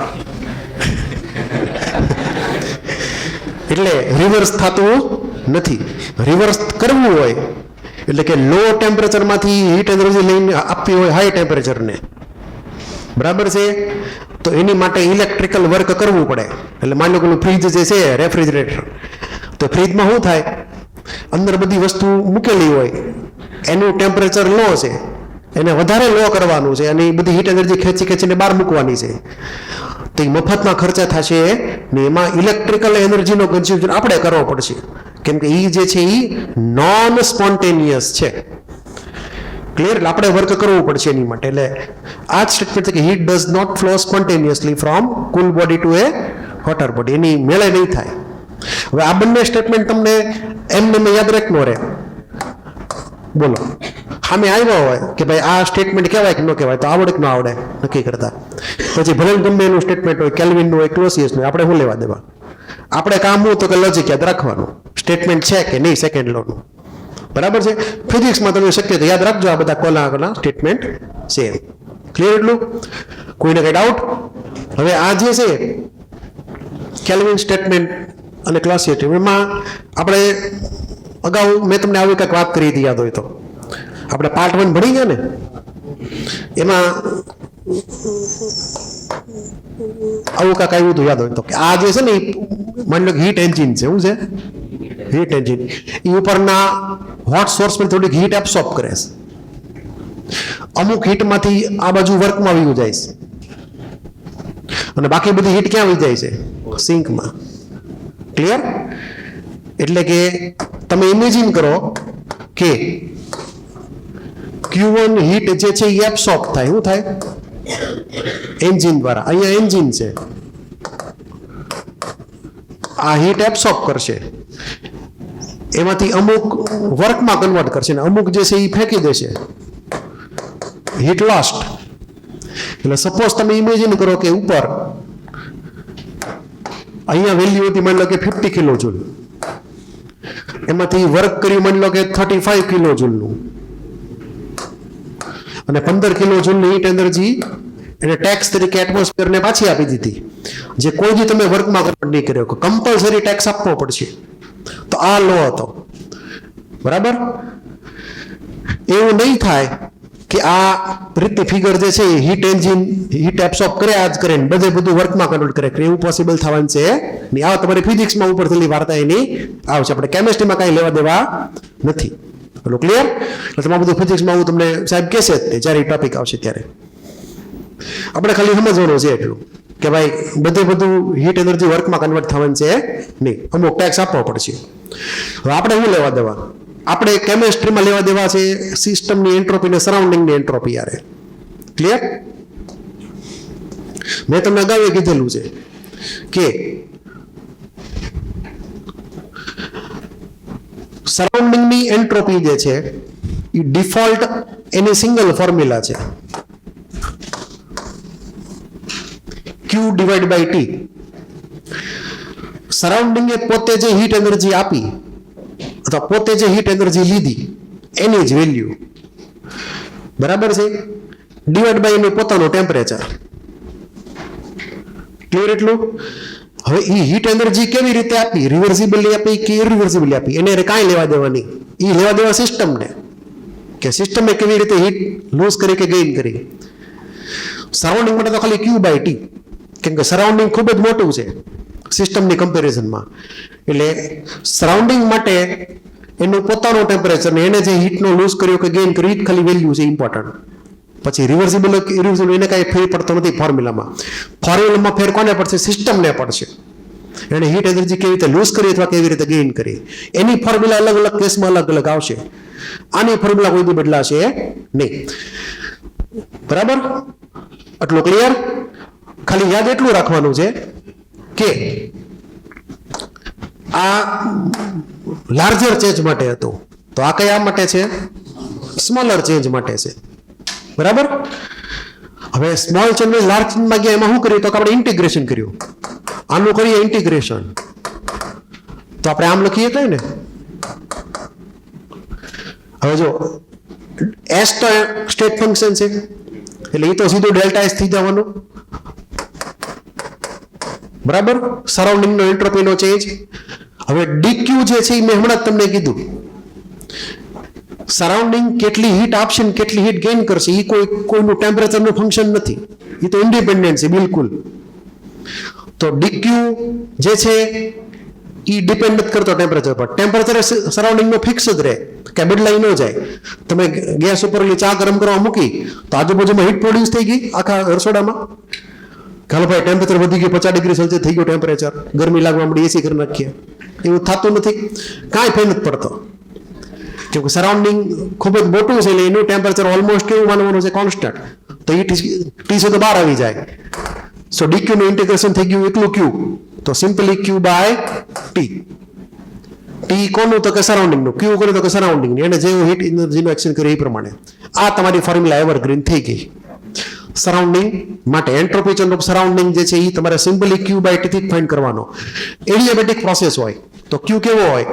એટલે રિવર્સ થતું નથી. રિવર્સ કરવું હોય એટલે કે લો ટેમ્પરેચરમાંથી હીટ એનર્જી લઈને આપવી હોય હાઈ ટેમ્પરેચરને. બરાબર છે? તો એની માટે ઇલેક્ટ્રિકલ વર્ક કરવું પડે. એટલે માની લો કે ફ્રીજ જે છે, રેફ્રિજરેટર, તો ફ્રીજમાં શું થાય? અંદર બધી વસ્તુ મૂકેલી હોય, એનું ટેમ્પરેચર લો છે, એને વધારે લો કરવાનું છે, અને એ બધી હીટ એનર્જી ખેંચીને બહાર મૂકવાની છે. તો એ મફતમાં ખર્ચા થશે ને એમાં ઇલેક્ટ્રિકલ એનર્જીનો કન્ઝ્યુમ્પશન આપણે કરવો પડશે, કેમ કે એ જે છે એ નોન સ્પોન્ટેનિયસ છે. ક્લિયર? એટલે આપણે વર્ક કરવું પડશે એની માટે. એટલે આ જ સ્ટેટમેન્ટ છે કે heat does not flow spontaneously from cool body to a hotter body. એની મેળે નહીં થાય. હવે આ બંને સ્ટેટમેન્ટ તમને એમને યાદ રાખનો રહે. બોલો, સામે આવ્યા હોય કે ભાઈ આ સ્ટેટમેન્ટ કહેવાય કે ન કહેવાય, તો આવડે કે ન આવડે નક્કી કરતા. પછી ભલે ગમે એનું સ્ટેટમેન્ટ હોય, કેલ્વિનનું હોય, ક્લોસિયસનું, આપણે શું લેવા દેવા? આપણે કામ હું તો કે લોજિક યાદ રાખવાનું, સ્ટેટમેન્ટ છે કે નહીં સેકન્ડ લોનું. બરાબર છે? ફિઝિક્સમાં તમે શક્ય તો યાદ રાખજો આ બધા કોના સ્ટેટમેન્ટ છે. ક્લિયર? એટલું? કોઈને કઈ ડાઉટ? હવે આ જે છે કેલ્વિન સ્ટેટમેન્ટ અને ક્લોસિયસ, એમાં આપણે અગાઉ મેં તમને આવી કંઈક વાત કરી હતી, યાદ હોય તો. આપણે પાર્ટ 1 ભણી ગયા ને, એમાં આવું કાંઈક આવ્યું હતું, યાદ હોય તો. કે આ જે છે ને માની લો કે હીટ એન્જિન છે. શું છે? Heat engine. એ ઉપરના હોટ સોર્સ પર થોડીક હીટ એબ્સોર્બ કરે છે. અમુક હીટમાંથી આ બાજુ વર્કમાં આવી જાય છે, અને બાકી બધી હીટ ક્યાં આવી જાય છે? સિંકમાં. ક્લિયર? એટલે કે તમે ઇમેજિન કરો કે Q1 હીટ જે છે એ એબ્સોર્બ થાય. શું થાય? એન્જિન દ્વારા. અહીંયા એન્જિન છે, આ હીટ એબ્સોર્બ કરશે, એમાંથી અમુક વર્કમાં કન્વર્ટ કરશે ને અમુક જે છે એ ફેંકી દેશે, હીટ લોસ્ટ. એટલે સપોઝ તમે ઇમેજિન કરો કે ઉપર અહીંયા વેલ્યુ હતી માની લો કે 50 કિલો જૂલ, એમાંથી વર્ક કર્યું માની લો કે 35 કિલો જૂલનું, અને 15 કિલો જૂલની હીટ એનર્જી એને ટેક્સ તરીકે એટમોસ્ફિયરને પાછી આપી દીધી, જે કોઈ દી તમે વર્કમાં કન્વર્ટ નહીં કર્યો, કમ્પલસરી ટેક્સ આપવો પડશે. તો આ લો હતો, બરાબર. એવું નહીં થાય કે આ રીતની ફિગર જે છે એ હીટ એન્જિન હીટ એબ્સોર્બ કરે જ કરે ને બધું વર્કમાં કન્વર્ટ કરે, એવું પોસિબલ થવાનું છે નહીં. આ તમારી ફિઝિક્સમાં ઉપરથી વાર્તા એની આવશે, આપણે કેમેસ્ટ્રીમાં કાંઈ લેવા દેવા નથી. પેલો ક્લિયર? એટલે તમારું બધું ફિઝિક્સમાં હું તમને સાહેબ કહેશે જ જ્યારે ટોપિક આવશે ત્યારે. આપણે ખાલી સમજવાનું છે એટલું કે ભાઈ બધું હીટ એનર્જી વર્કમાં કન્વર્ટ થવાનું છે નહીં, અમુક ટેક્સ આપવો પડશે. હવે આપણે શું લેવા દેવા? આપણે કેમેસ્ટ્રીમાં લેવા દેવા છે સિસ્ટમની એન્ટ્રોપી ને સરાઉન્ડિંગની એન્ટ્રોપી. યારે ક્લિયર? મેં તમને અગાઉ કીધેલું છે કે સરાઉન્ડિંગની એન્ટ્રોપી જે છે એ ડિફોલ્ટ એની સિંગલ ફોર્મ્યુલા છે, Q ડિવાઇડ બાય T. સરાઉન્ડિંગે પોતે જે હીટ એનર્જી આપી અથવા પોતે જે હીટ એનર્જી લીધી એની જ વેલ્યુ, બરાબર છે, ડિવાઇડ બાય એનું પોતાનું ટેમ્પરેચર. ક્લિયર એટલું? હવે એ હીટ એનર્જી કેવી રીતે આપી, રિવર્સિબલી આપી કે ઇરિવર્સિબલી આપી, એને કાંઈ લેવા દેવાની, એ લેવા દેવા સિસ્ટમને, કે સિસ્ટમે કેવી રીતે હીટ લૂઝ કરી કે ગેઇન કરી. સરાઉન્ડિંગ માટે તો ખાલી Q બાય T, કેમ કે સરાઉન્ડિંગ ખૂબ જ મોટું છે સિસ્ટમની કમ્પેરિઝનમાં. એટલે સરાઉન્ડિંગ માટે એનું પોતાનું ટેમ્પરેચર ને એને જે હીટનો લૂઝ કર્યો કે ગેઇન કર્યું એ ખાલી વેલ્યુ છે ઇમ્પોર્ટન્ટ. પછી રિવર્સિબલ ઇરિવર્સિબલ એને કાંઈ ફેર પડતો નથી ફોર્મ્યુલામાં. ફોર્મ્યુલામાં ફેર કોને પડશે? સિસ્ટમને પડશે. એને હીટ એનર્જી કેવી રીતે લૂઝ કરી અથવા કેવી રીતે ગેઇન કરી, એની ફોર્મ્યુલા અલગ અલગ કેસમાં અલગ અલગ આવશે. આની ફોર્મ્યુલા કોઈ દી બદલાશે નહીં, બરાબર? આટલું ક્લિયર? ખાલી યાદ એટલું રાખવાનું છે કે આ લાર્જર ચેન્જ માટે હતું, તો આ કયા માટે છે? સ્મોલર ચેન્જ માટે છે, બરાબર? હવે સ્મોલ ચેન્જ લાર્જ ચેન્જમાં ગયા, એમાં શું કર્યું? તો આપણે ઇન્ટિગ્રેશન કર્યું. આનું કરીએ ઇન્ટિગ્રેશન, તો આપણે આમ લખીએ કઈ ને. હવે જો એસ તો સ્ટેટ ફંક્શન છે એટલે એ તો સીધું ડેલ્ટા એસ થઈ જવાનું, બરાબર? સરાઉન્ડિંગનો એન્ટ્રોપીનો ચેન્જ. હવે ડીક્યુ જે છે એ મેં હમણાં જ તમને કીધું, સરાઉન્ડિંગ કેટલી હીટ આપશે ને કેટલી હીટ ગેઇન કરશે એ કોઈનું ટેમ્પરેચરનું ફંક્શન નથી, એ તો ઇન્ડિપેન્ડન્ટ છે બિલકુલ. તો ડીક્યુ જે છે એ ડિપેન્ડ નથી કરતો ટેમ્પરેચર પર. ટેમ્પરેચર સરાઉન્ડિંગનો ફિક્સ જ રહે, કે બદલાઈ ન જાય. તમે ગેસ ઉપર ચા ગરમ કરવા મૂકી તો આજુબાજુમાં હીટ પ્રોડ્યુસ થઈ ગઈ આખા રસોડામાં. ચાલો ભાઈ ટેમ્પરેચર વધી ગયું, 50 ડિગ્રી સેલ્સિયસ થઈ ગયું ટેમ્પરેચર, ગરમી લાગવા મળી, એસી કરી નાખીએ, એવું થતું નથી, કાંઈ ફેર નથી પડતો. કેમ કે સરાઉન્ડિંગ ખૂબ જ મોટું છે એટલે એનું ટેમ્પરેચર ઓલમોસ્ટ કેવું માનવાનું છે? કોન્સ્ટન્ટ. તો એ ટી છે તો બહાર આવી જાય. સો ડીક્યુ નું ઇન્ટિગ્રેશન થઈ ગયું એકલું Q, તો simply Q by T. T કોનું? તો કે સરાઉન્ડિંગનું. Q કોનું? તો કે સરાઉન્ડિંગનું. એને જેવું હીટ એનર્જીનું એક્સચેન્જ કર્યું એ પ્રમાણે આ તમારી ફોર્મ્યુલા એવરગ્રીન થઈ ગઈ સરાઉન્ડિંગ માટે. એન્ટ્રોપી ચેન્જ ઓફ સરાઉન્ડિંગ જે છે એ તમારે સિમ્પલી Q બાય T થી ફાઇન્ડ કરવાનો. એડિયાબેટિક પ્રોસેસ હોય તો Q કેવો હોય?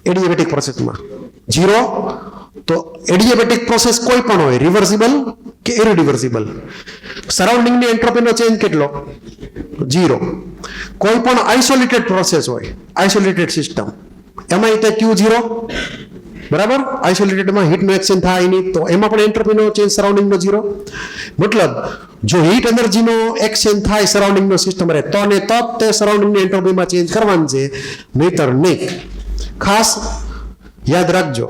એડિયાબેટિક પ્રોસેસમાં 0. તો એડિયાબેટિક પ્રોસેસ કોઈ પણ હોય, રિવર્સિબલ કે ઇરિવર્સિબલ. સરાઉન્ડિંગની એન્ટ્રોપીનો ચેન્જ કેટલો? 0. કોઈ પણ આઇસોલેટેડ પ્રોસેસ હોય, આઇસોલેટેડ સિસ્ટમ, એમાં તે Q0, બરાબર? આઇસોલેટેડમાં હીટનું એક્સચેન્જ થાય નહીં, તો એમાં પણ એન્ટ્રોપીનો ચેન્જ સરાઉન્ડિંગનો 0. મતલબ જો હીટ એનર્જીનો એક્સચેન્જ થાય સરાઉન્ડિંગનો સિસ્ટમ રહે તો ને તો તે સરાઉન્ડિંગની એન્ટ્રોપીમાં ચેન્જ કરવાનું છે, નહીતર નહીં. ખાસ યાદ રાખજો.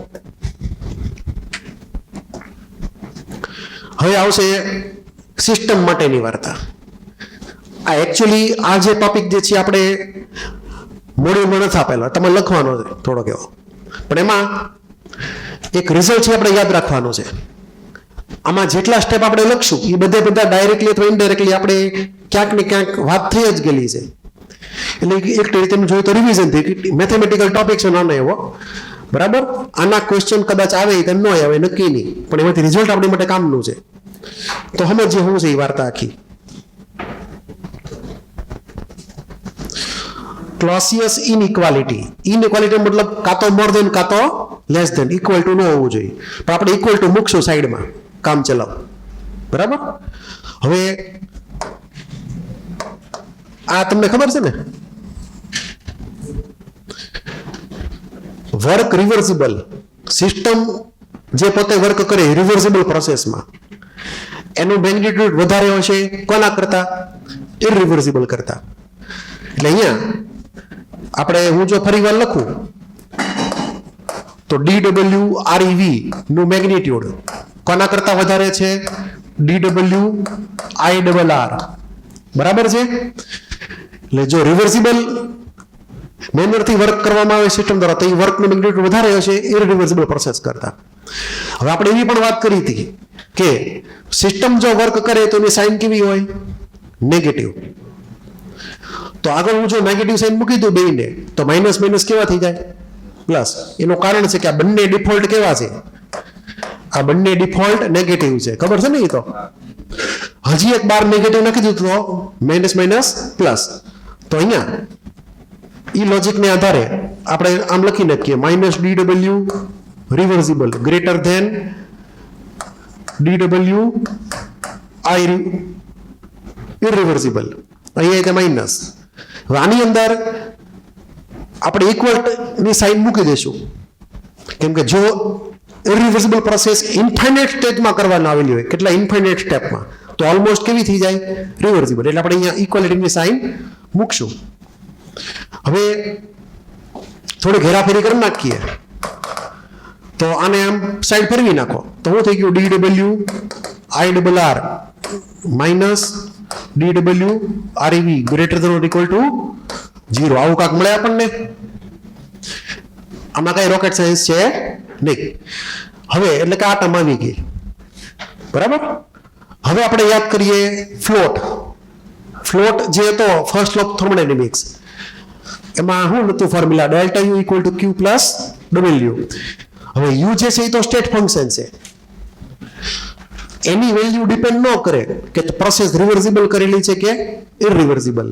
હવે આવશે સિસ્ટમ માટેની વાર્તા. આ એકચ્યુઅલી આ જે ટોપિક જે છે આપણે મોડ્યુલમાં નથી આપેલો, તમે લખવાનો છે થોડોક એવો, પણ એમાં એક રિઝલ્ટ છે આપણે યાદ રાખવાનો છે. આમાં જેટલા સ્ટેપ આપણે લખશું એ બધા ડાયરેક્ટલી અથવા ઇનડાયરેક્ટલી આપણે ક્યાંક ને ક્યાંક વાત થઈ જ ગયેલી છે. એટલે એક રીતે જોઈએ તો રિવિઝન થઈ મેથેમેટિકલ ટોપિક છે નાનો એવો, બરાબર. આના ક્વેશ્ચન કદાચ આવે તો ન આવે નક્કી નહીં, પણ એમાંથી રિઝલ્ટ આપણી માટે કામનું છે. તો સમજીએ શું છે એ વાર્તા આખી. ક્લોસિયસ ઇનઇક્વાલિટી. ઇનઇક્વાલિટી મતલબ કાં તો મોર દેન કાં તો લેસ દેન, ઇક્વલ ટુ ન હોવું જોઈએ. પણ આપણે ઇક્વલ ટુ મૂકશું સાઈડમાં, કામ ચલાવ, બરાબર. હવે આ તમને ખબર છે ને, વર્ક રિવર્સિબલ સિસ્ટમ જે પોતે વર્ક કરે રિવર્સિબલ પ્રોસેસમાં, એનું મેગ્નિટ્યુડ વધારે હશે કોના કરતા? ઇરરિવર્સિબલ કરતા. એટલે અહીંયા આપણે હું જો ફરી વાર લખું તો DWREV નું મેગ્નિટ્યુડ કોના કરતા વધારે છે? DWIRR, બરાબર છે. એટલે જો રિવર્સિબલ મેનરથી વર્ક કરવામાં આવે સિસ્ટમ દ્વારા, તો એ વર્કનું મેગ્નિટ્યુડ વધારે હશે ઇરરિવર્સિબલ પ્રોસેસ કરતા. હવે આપણે એવી પણ વાત કરી હતી કે સિસ્ટમ જો વર્ક કરે તો એની સાઇન કેવી હોય? નેગેટિવ. તો આગળ હું જો નેગેટિવ સાઇન મૂકી દઉં બેયને, તો માઇનસ માઇનસ કેવા થઈ જાય? પ્લસ. એનું કારણ છે કે આ બંને ડિફોલ્ટ કેવા છે? આ બંને ડિફોલ્ટ નેગેટિવ છે, ખબર છે ને? એ તો હજી એક બાર નેગેટિવ નાખી દીધું તો માઇનસ માઇનસ પ્લસ. તો અહીંયા ઈ લોજિકને આધારે આપણે આમ લખી નાખીએ -DW reversible greater than DW irreversible. અહીંયા તે માઇનસ. હવે આની અંદર આપણે ઇક્વલ ની સાઇન મૂકી દઈશું, કેમ કે જો ઇરરિવર્સિબલ પ્રોસેસ ઇન્ફાઇનાઇટ સ્ટેજમાં કરવાનું આવેલી હોય, કેટલા ઇન્ફાઇનાઇટ સ્ટેપમાં, તો ઓલમોસ્ટ કેવી થઈ જાય? રિવર્સિબલ. એટલે આપણે અહીંયા ઇક્વાલિટીની સાઇન મૂકશું. હવે થોડી ઘેરાફેરી કરી નાખીએ તો આને આમ સાઈડ ફેરવી નાખો તો શું થઈ ગયું? DWIRR minus DWREV greater than or equal to 0. આવું કાંક મળે આપણને? આમાં કઈ રોકેટ સાયન્સ છે નહીં. હવે એટલે કે આ ટર્મ આવી ગઈ, બરાબર. હવે આપણે યાદ કરીએ ફ્લોટ. ફ્લોટ જે હતો ફર્સ્ટ લો ઓફ થર્મોડાયનેમિક્સ, એમાં શું હતું formula? Delta you equal to Q plus W. હવે યુ જે છે એ તો સ્ટેટ ફંક્શન છે, એની વેલ્યુ ડિપેન્ડ ન કરે કે પ્રોસેસ રિવર્સિબલ કરેલી છે કે ઇરરિવર્સિબલ.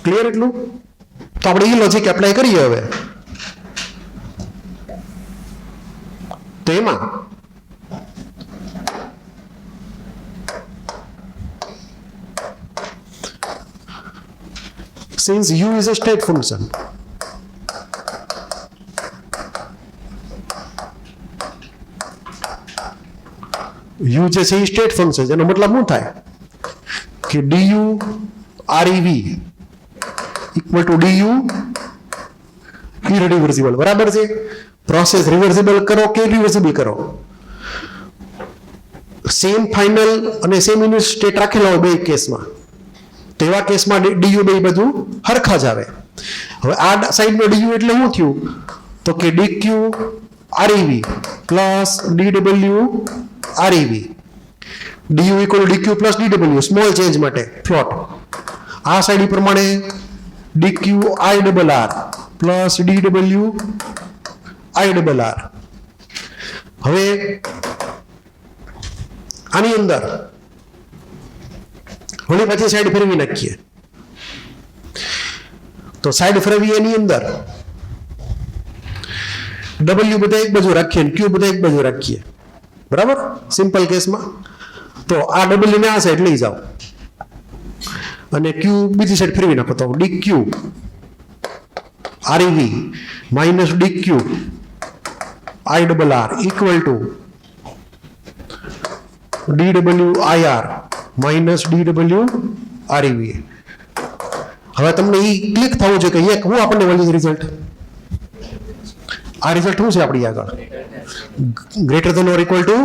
ક્લિયર એટલું? તો આપણે એ લોજિક એપ્લાય કરીએ હવે. તો એમાં since u is a state function, u જે છે એ સ્ટેટ ફંક્શન છે, એનો મતલબ શું થાય કે DUREV ઇક્વલ ટુ DU ઇરરિવર્સિબલ, બરાબર છે. પ્રોસેસ રિવર્સિબલ કરો કે રિવર્સિબલ કરો, સેમ ફાઇનલ અને સેમ યુનિટ સ્ટેટ રાખેલા હોય બે કેસમાં, તો એવા કેસમાં DU બે બધું હરખા જ આવે. હવે આ સાઈડનો DU એટલે શું થયું? તો કે DQREV plus DWREV. DU equal DQ plus DW small change માટે ફ્લોટ. આ સાઈડ પ્રમાણે DQIRR પ્લસ DWIRR. હવે આની અંદર વળી પાછી સાઈડ ફેરવી નાખીએ તો સાઈડ ફેરવી એની અંદર W બધા એક બાજુ રાખીએ ને Q બધા એક બાજુ રાખીએ, બરાબર. સિમ્પલ કેસમાં તો આ W ને આ સાઈડ લઈ જાઓ અને Q બીજી સાઈડ ફેરવી નાખો તો DQREV minus DQIRR equal to DWIR minus DWREV. હવે તમને એ ક્લિક થવું છે કે એક હું આપણને મળ્યું રિઝલ્ટ. આ રિઝલ્ટ શું છે આપણી આગળ? Greater than or equal to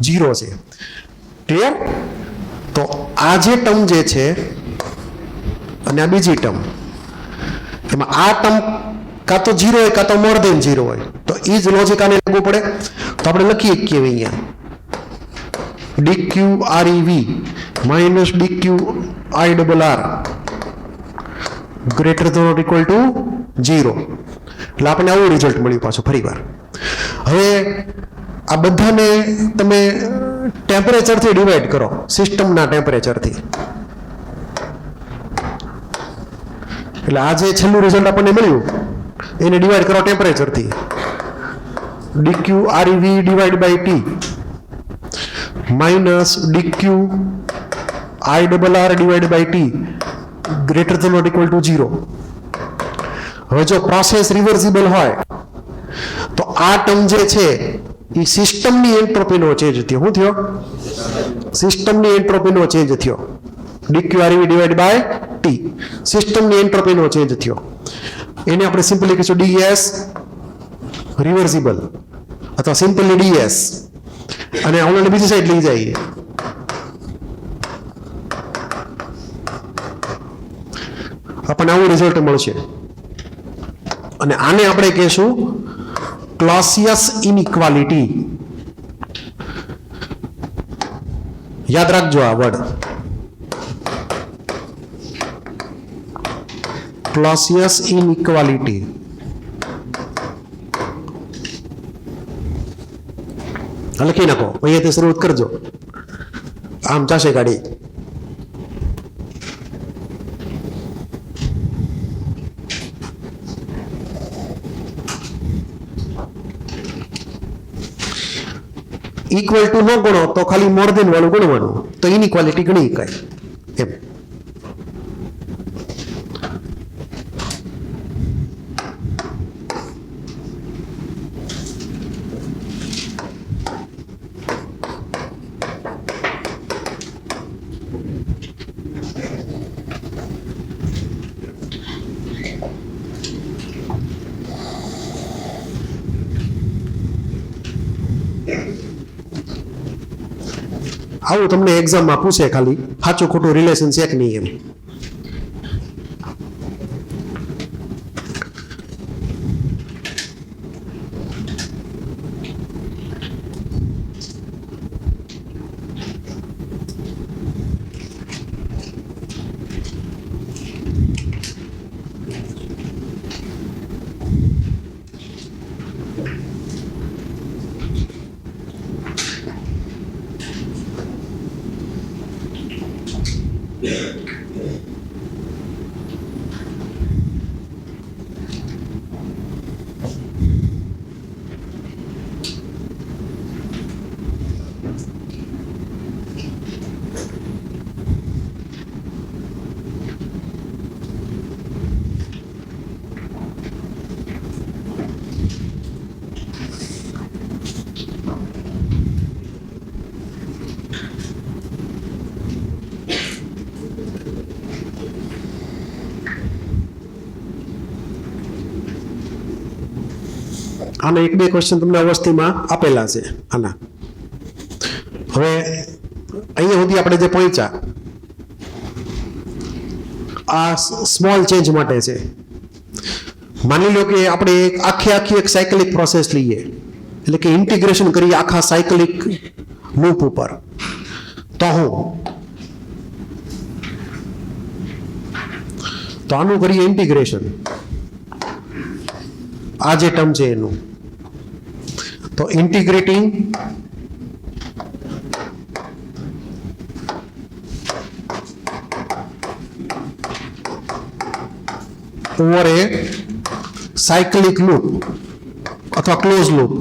0 છે. ક્લિયર? તો આ જે ટર્મ જે છે અને આ બીજી ટર્મ, એમાં આ ટર્મ કાં તો 0 હોય કાં તો મોર દેન 0 હોય, તો એ જ લોજિક આને લાગુ પડે. તો આપણે લખીએ કે અહીંયા DQREV minus DQIRR greater than or equal to 0. એટલે આપણને આવું રિઝલ્ટ મળ્યું પાછું ફરી વાર. હવે આ બધાને તમે ટેમ્પરેચરથી ડિવાઈડ કરો, સિસ્ટમના ટેમ્પરેચરથી. એટલે આ જે છેલ્લું રિઝલ્ટ આપણને મળ્યું એને ડિવાઈડ કરો ટેમ્પરેચરથી. dq rev divide by t minus dq irr divide by t greater than or equal to 0. હવે જો પ્રોસેસ રિવર્સિબલ હોય તો આ ટર્મ જે છે એ સિસ્ટમની એન્ટ્રોપીનો ચેન્જ થયો. શું થયો? સિસ્ટમની એન્ટ્રોપીનો ચેન્જ થયો. dq rev divide by t સિસ્ટમની એન્ટ્રોપીનો ચેન્જ થયો. એને આપણે સિમ્પલી કહીશું ds રિવર્સિબલ અથવા સિમ્પલી ds. અને ઓલરેડી બીજી સાઈડ લઈ જઈએ આપણને આવું રિઝલ્ટ મળશે. અને આને આપણે કહીશું ક્લોસિયસ ઇનઇક્વાલિટી. યાદ રાખજો આ વર્ડ, ક્લોસિયસ ઇનઇક્વાલિટી. લખી નાખો, અહીંયાથી શરૂઆત કરજો. આમ ચાશે ગાડી. ઇક્વલ ટુ ન ગણો તો ખાલી મોર દેન વાળું ગણવાનું, તો ઇનઇક્વાલિટી ગણી કઈ એમ. આવું તમને એક્ઝામમાં પૂછે, ખાલી સાચું ખોટું રિલેશન છે કે નહીં એમ. આના એક બે ક્વેશ્ચન તમને અવસ્થિમાં આપેલા છે આના. હવે અહીંયા સુધી આપણે જે પહોંચ્યા આ સ્મોલ ચેન્જ માટે છે. માની લો કે આપણે આખી એક સાયકલિક પ્રોસેસ લઈએ, એટલે કે ઇન્ટિગ્રેશન કરીએ આખા સાયકલિક લૂપ ઉપર. તો આનું કરીએ ઇન્ટિગ્રેશન, આ જે ટર્મ છે એનું. તો ઇન્ટિગ્રેટિંગ ઓવર એ સાયકલિક લૂપ અથવા ક્લોઝ લૂપ.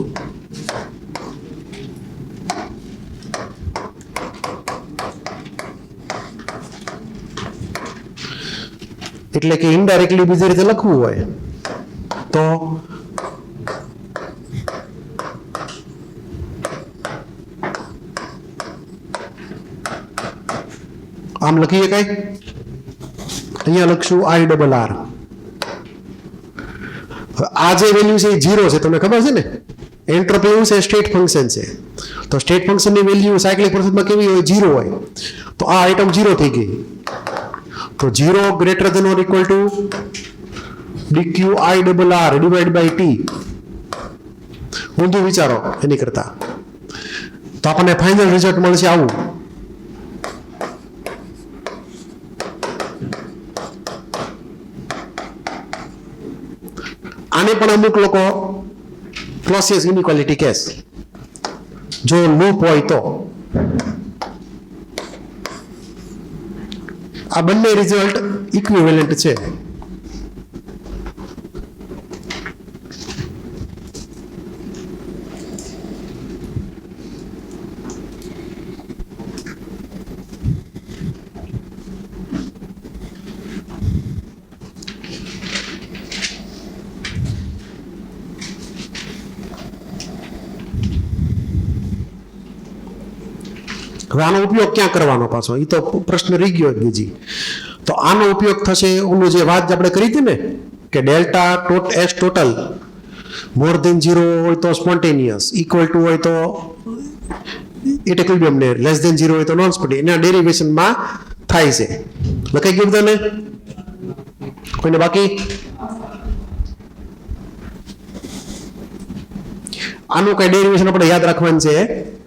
એટલે કે ઇનડાયરેક્ટલી બીજી રીતે લખવું હોય તો આમ લખીએ કઈ, અહીંયા લખશું IRR. આ જે વેલ્યુ છે એ 0 છે, તમને ખબર છે ને. એન્ટ્રોપી એવું છે, સ્ટેટ ફંક્શન છે. તો સ્ટેટ ફંક્શનની વેલ્યુ સાયકલિક પ્રોસેસમાં કેવી હોય? 0 હોય. તો આ આઈટમ 0 થઈ ગઈ. તો 0 greater than or equal to dq IRR divide by t. ઊંધું વિચારો એની કરતા, તો આપણને ફાઇનલ રિઝલ્ટ મળશે આવું. આને પણ અમુક લોકો ક્લોસિયસ ઇનઇક્વાલિટી કેસ, જો લૂપ હોય તો. આ બંને રિઝલ્ટ ઇક્વિવેલન્ટ છે. હવે આનો ઉપયોગ ક્યાં કરવાનો પાછો, એ તો પ્રશ્ન રહી ગયો બીજી. તો આનો ઉપયોગ થશે ઓલું જે વાત આપણે કરી હતી ને કે ડેલ્ટા એસ ટોટલ મોર દેન 0 હોય તો સ્પોન્ટેનિયસ, ઇક્વલ ટુ હોય તો ઇટ ઇક્વિલિબ્રિયમ ને, લેસ દેન 0 હોય તો નોન સ્પોન્ટેનિયસ, એના ડેરિવેશનમાં થાય છે. લખાઈ ગયું બધાને? કોઈને બાકી? આનું કઈ ડેરિવેશન આપણે યાદ રાખવાનું છે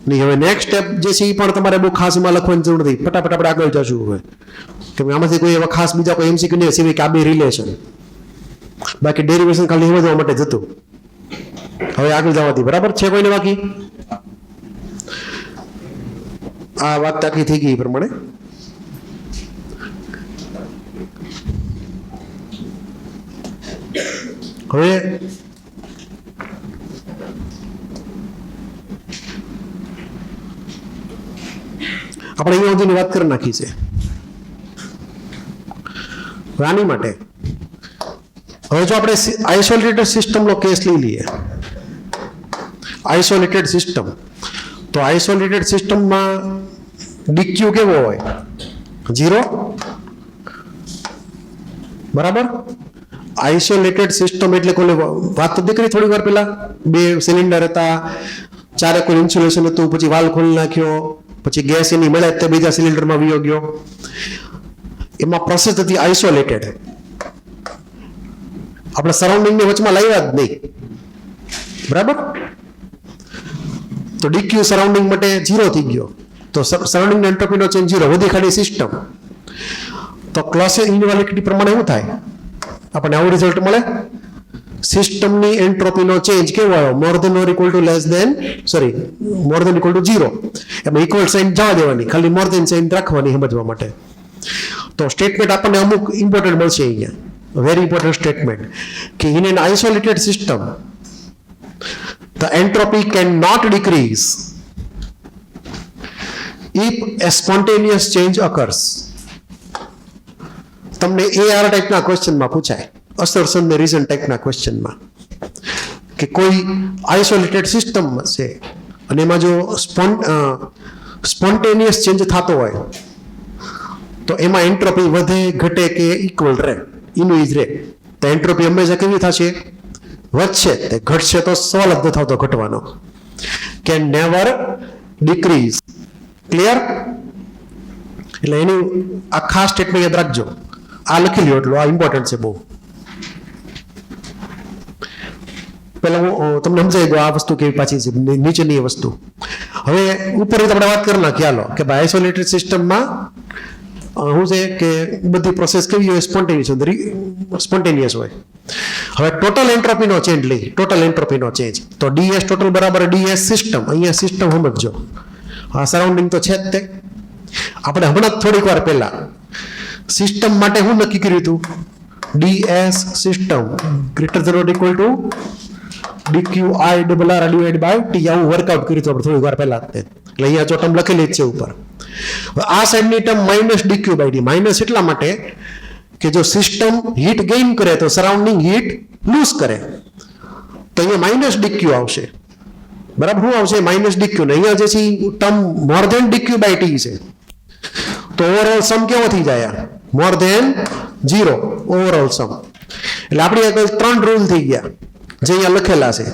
નહીં. હવે નેક્સ્ટ સ્ટેપ જે છે એ પણ તમારે બહુ ખાસ એમાં લખવાની જરૂર નથી, ફટાફટ આપણે આગળ જશું. હવે કે આમાંથી કોઈ એવા ખાસ બીજા કોઈ એમસીક્યુ નહીં સિવાય કે આ બે રિલેશન, બાકી ડેરિવેશન ખાલી સમજવા માટે જતું. હવે આગળ જવાથી બરાબર છે? કોઈને બાકી? આ વાત તાકી થઈ ગઈ પ્રમાણે. હવે આપણે અહીંયા સુધીની વાત કરી નાખી છે આની માટે. હવે જો આપણે આઇસોલેટેડ સિસ્ટમનો કેસ લઈ લઈએ, આઇસોલેટેડ સિસ્ટમ, તો આઇસોલેટેડ સિસ્ટમમાં ડીક્યુ કેવો હોય? 0. બરાબર? આઇસોલેટેડ સિસ્ટમ એટલે કોઈ વાત તો દીકરી થોડી વાર પહેલા, 2 સિલિન્ડર હતા, ચારે કોઈ ઇન્સ્યુલેશન હતું, પછી વાલ ખોલી નાખ્યો, પછી ગેસ એની મળે તે બીજા સિલિન્ડરમાં વયો ગયો. એમાં પ્રોસેસ હતી આઇસોલેટેડ. આપણે સરાઉન્ડિંગની વચમાં લાવ્યા જ નહીં. બરાબર? તો ડીક્યુ સરાઉન્ડિંગ માટે 0 થઈ ગયો, તો સરાઉન્ડિંગ એન્ટ્રોપીનો ચેન્જ 0, વધી ખાલી સિસ્ટમ. તો ક્લોસિયસ ઇનઇક્વાલિટી પ્રમાણે શું થાય? આપણને આવું રિઝલ્ટ મળે. સિસ્ટમની એન્ટ્રોપીનો ચેન્જ કેવો આવ્યો? More than or equal to less than, sorry, more than equal to 0. એમાં ઇક્વલ સાઇન જવા દેવાની, ખાલી મોર ધેન સાઇન રાખવાની સમજવા માટે. તો સ્ટેટમેન્ટ આપણને અમુક ઇમ્પોર્ટન્ટ મળશે અહીંયા, વેરી ઇમ્પોર્ટન્ટ સ્ટેટમેન્ટ, કે in an isolated system the entropy cannot decrease if a spontaneous change occurs. તમને AR ટાઈપના ક્વેશ્ચનમાં પૂછાય, અસર્શન ને રીઝન ટાઈપના ક્વેશ્ચનમાં, કે કોઈ આઇસોલેટેડ સિસ્ટમ છે અને એમાં જો સ્પોન્ટેનિયસ ચેન્જ થતો હોય તો એમાં એન્ટ્રોપી વધે, ઘટે કે ઇક્વલ રહે, ઇન્વિઝ રહે. તો એન્ટ્રોપી હંમેશા કેવી થશે? વધશે. તે ઘટશે તો સવાલ જ ન થતો ઘટવાનો. Can never decrease. ક્લિયર? એટલે એની આ ખાસ સ્ટેટમેન્ટ યાદ રાખજો. આ લખી લ્યો, એટલું આ ઇમ્પોર્ટન્ટ છે બહુ. પેલા હું તમને સમજાવી દઉં આ વસ્તુ કેવી પાછી છે, નીચેની એ વસ્તુ. હવે ઉપર આપણે વાત કરી નાખી, હાલો, કે ભાઈ આઇસોલેટેડ સિસ્ટમમાં શું છે કે બધી પ્રોસેસ કેવી હોય? સ્પોન્ટેનિયસ હોય. હવે ટોટલ એન્ટ્રોપીનો ચેન્જ લઈ, ટોટલ એન્ટ્રોપીનો ચેન્જ, તો ડીએસ ટોટલ બરાબર ડીએસ સિસ્ટમ. અહીંયા સિસ્ટમ સમજજો, આ સરાઉન્ડિંગ તો છે જ તે. આપણે હમણાં થોડીક વાર પહેલા સિસ્ટમ માટે શું નક્કી કર્યું હતું? D S system greater than or equal to DQI RR divide by T. આવું વર્કઆઉટ કર્યું હતું આપણે થોડીક વાર પહેલા. એટલે અહીંયા જો ટર્મ લખેલી જ છે ઉપર. આ સાઈડની term minus DQ by D. Minus એટલા માટે કે જો સિસ્ટમ હીટ ગેઇન કરે તો સરાઉન્ડિંગ હીટ લૂઝ કરે, તો અહીંયા માઇનસ DQ આવશે. બરાબર? શું આવશે? Minus DQ. ને અહીંયા જે છે term more than DQ by T છે, તો ઓવરઓલ સમ કેવો થઈ જાય? More than 0 overall sum. એટલે આપણી આગળ 3 રૂલ થઈ ગયા જે અહીંયા લખેલા છે.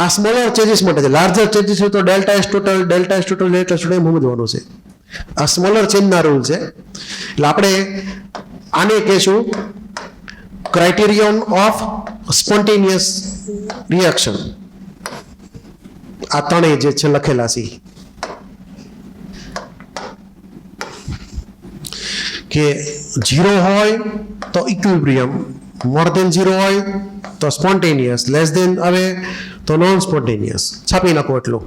આ સ્મોલર ચેન્જીસ માટે છે. લાર્જર ચેન્જીસ હોય તો ડેલ્ટા એસ ટોટલ એમ સમજવાનું છે. આ સ્મોલર ચેન્જના રૂલ છે. એટલે આપણે આને કહેશું ક્રાઇટેરિયન ઓફ સ્પોન્ટેનિયસ રિએક્શન. આ ત્રણેય જે છે લખેલા છે, કે 0 હોય તો ઇક્વિલિબ્રિયમ, મોર ધેન 0 હોય તો સ્પોન્ટેનિયસ, લેસ દેન આવે તો નોન સ્પોન્ટેનિયસ. છાપી નાખો એટલું.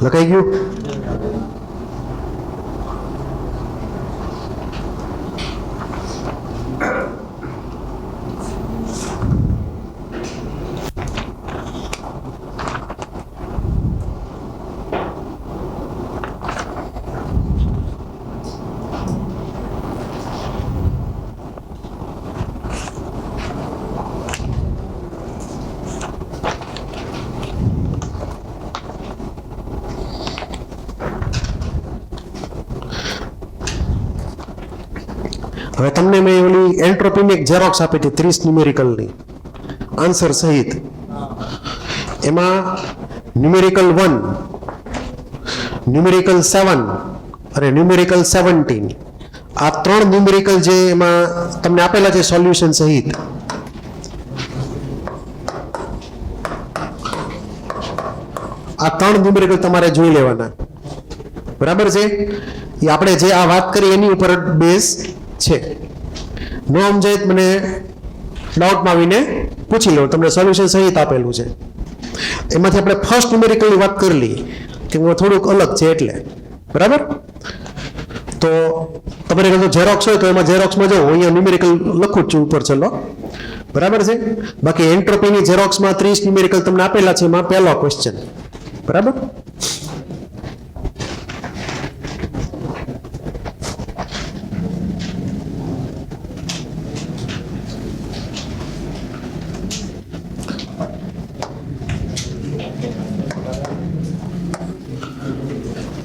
લખાઈ ગયું? હવે તમને મેં ઓલી એન્ટ્રોપીની એક ઝેરોક્સ આપી હતી 30 ન્યુમેરિકલની આન્સર સહિત. એમાં ન્યુમેરિકલ 1, ન્યુમેરિકલ 7 અને ન્યુમેરિકલ 17 આ 3 ન્યુમેરિકલ જે એમાં તમને આપેલા છે સોલ્યુશન સહિત. આ 3 ન્યુમેરિકલ તમારે જોઈ લેવાના. બરાબર છે? એ આપણે જે આ વાત કરી એની ઉપર બેઝ છે. નો સમજાય મને ડાઉટમાં આવીને પૂછી લો, તમને સોલ્યુશન સહિત આપેલું છે. એમાંથી આપણે ફર્સ્ટ ન્યુમેરિકલની વાત કરી લઈએ કે થોડુંક અલગ છે એટલે. બરાબર? તો તમારે કહેતો ઝેરોક્સ હોય તો એમાં ઝેરોક્સમાં જાઓ, અહીંયા ન્યુમેરિકલ લખું જ છું ઉપર. ચલો, બરાબર છે? બાકી એન્ટ્રોપીની ઝેરોક્સમાં 30 ન્યુમેરિકલ તમને આપેલા છે. એમાં પહેલો ક્વેશ્ચન. બરાબર?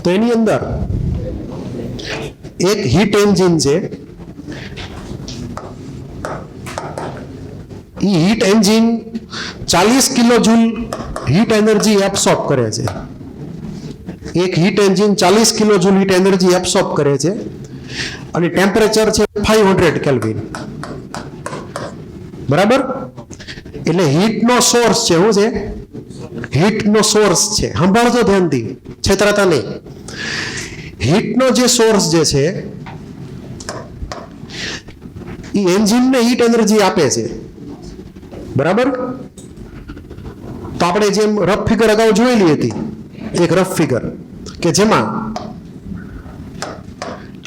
તો એની અંદર એક હીટ એન્જિન છે. એ heat engine 40 kilo joule heat energy absorb કરે છે. એક heat engine 40 kilo joule heat energy absorb કરે છે અને ટેમ્પરેચર છે 500 કેલ્વિન. બરાબર? એટલે હીટનો સોર્સ છે. શું છે? હીટનો સોર્સ છે. સાંભળજો ધ્યાનથી, છેતરાતા નહીં. હીટનો જે સોર્સ જે છે એ એન્જિનને હીટ એનર્જી આપે છે. બરાબર? તો આપણે જેમ રફ ફિગર અગાઉ જોયેલી હતી, એક રફ ફિગર કે જેમાં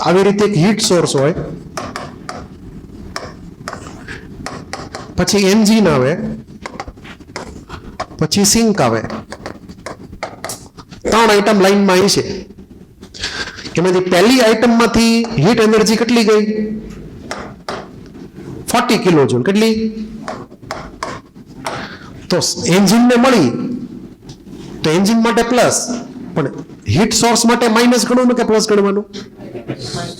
આવી રીતે એક હીટ સોર્સ હોય, પછી એન્જિન આવે, પછી સિંક આવે. 3 આઈટમ લાઈનમાં આવી છે. એમાંથી પહેલી આઈટમમાંથી હીટ એનર્જી કેટલી ગઈ? 40 કિલો જૂલ. કેટલી? તો એન્જિનને મળી તો એન્જિન માટે પ્લસ, પણ હીટ સોર્સ માટે માઇનસ ગણવાનું કે પ્લસ ગણવાનું?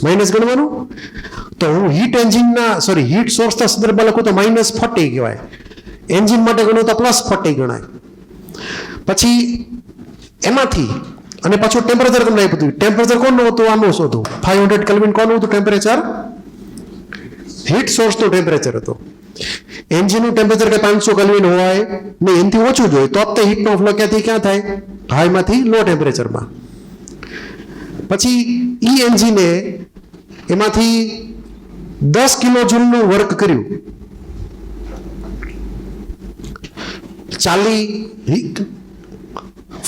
માઇનસ ગણવાનું. તો હું હીટ સોર્સના સંદર્ભમાં લખું તો -40 કહેવાય, એન્જિન માટે ગણું તો +40 ગણાય. પછી એમાંથી અને પાછું ટેમ્પરેચર તમને આપ્યું હતું. ટેમ્પરેચર કોનું હતું? આનું હતું 500 કેલ્વિન. કોનું હતું ટેમ્પરેચર? હીટ સોર્સનું ટેમ્પરેચર હતું. એન્જિનનું ટેમ્પરેચર કે 500 કેલ્વિન હોય નહીં, એનાથી ઓછું જોઈએ તો જ હીટનો ફ્લો ક્યાંથી ક્યાં થાય? હાઈમાંથી લો ટેમ્પરેચરમાં. પછી ઈ એન્જિને એમાંથી 10 કિલો જૂલનું વર્ક કર્યું.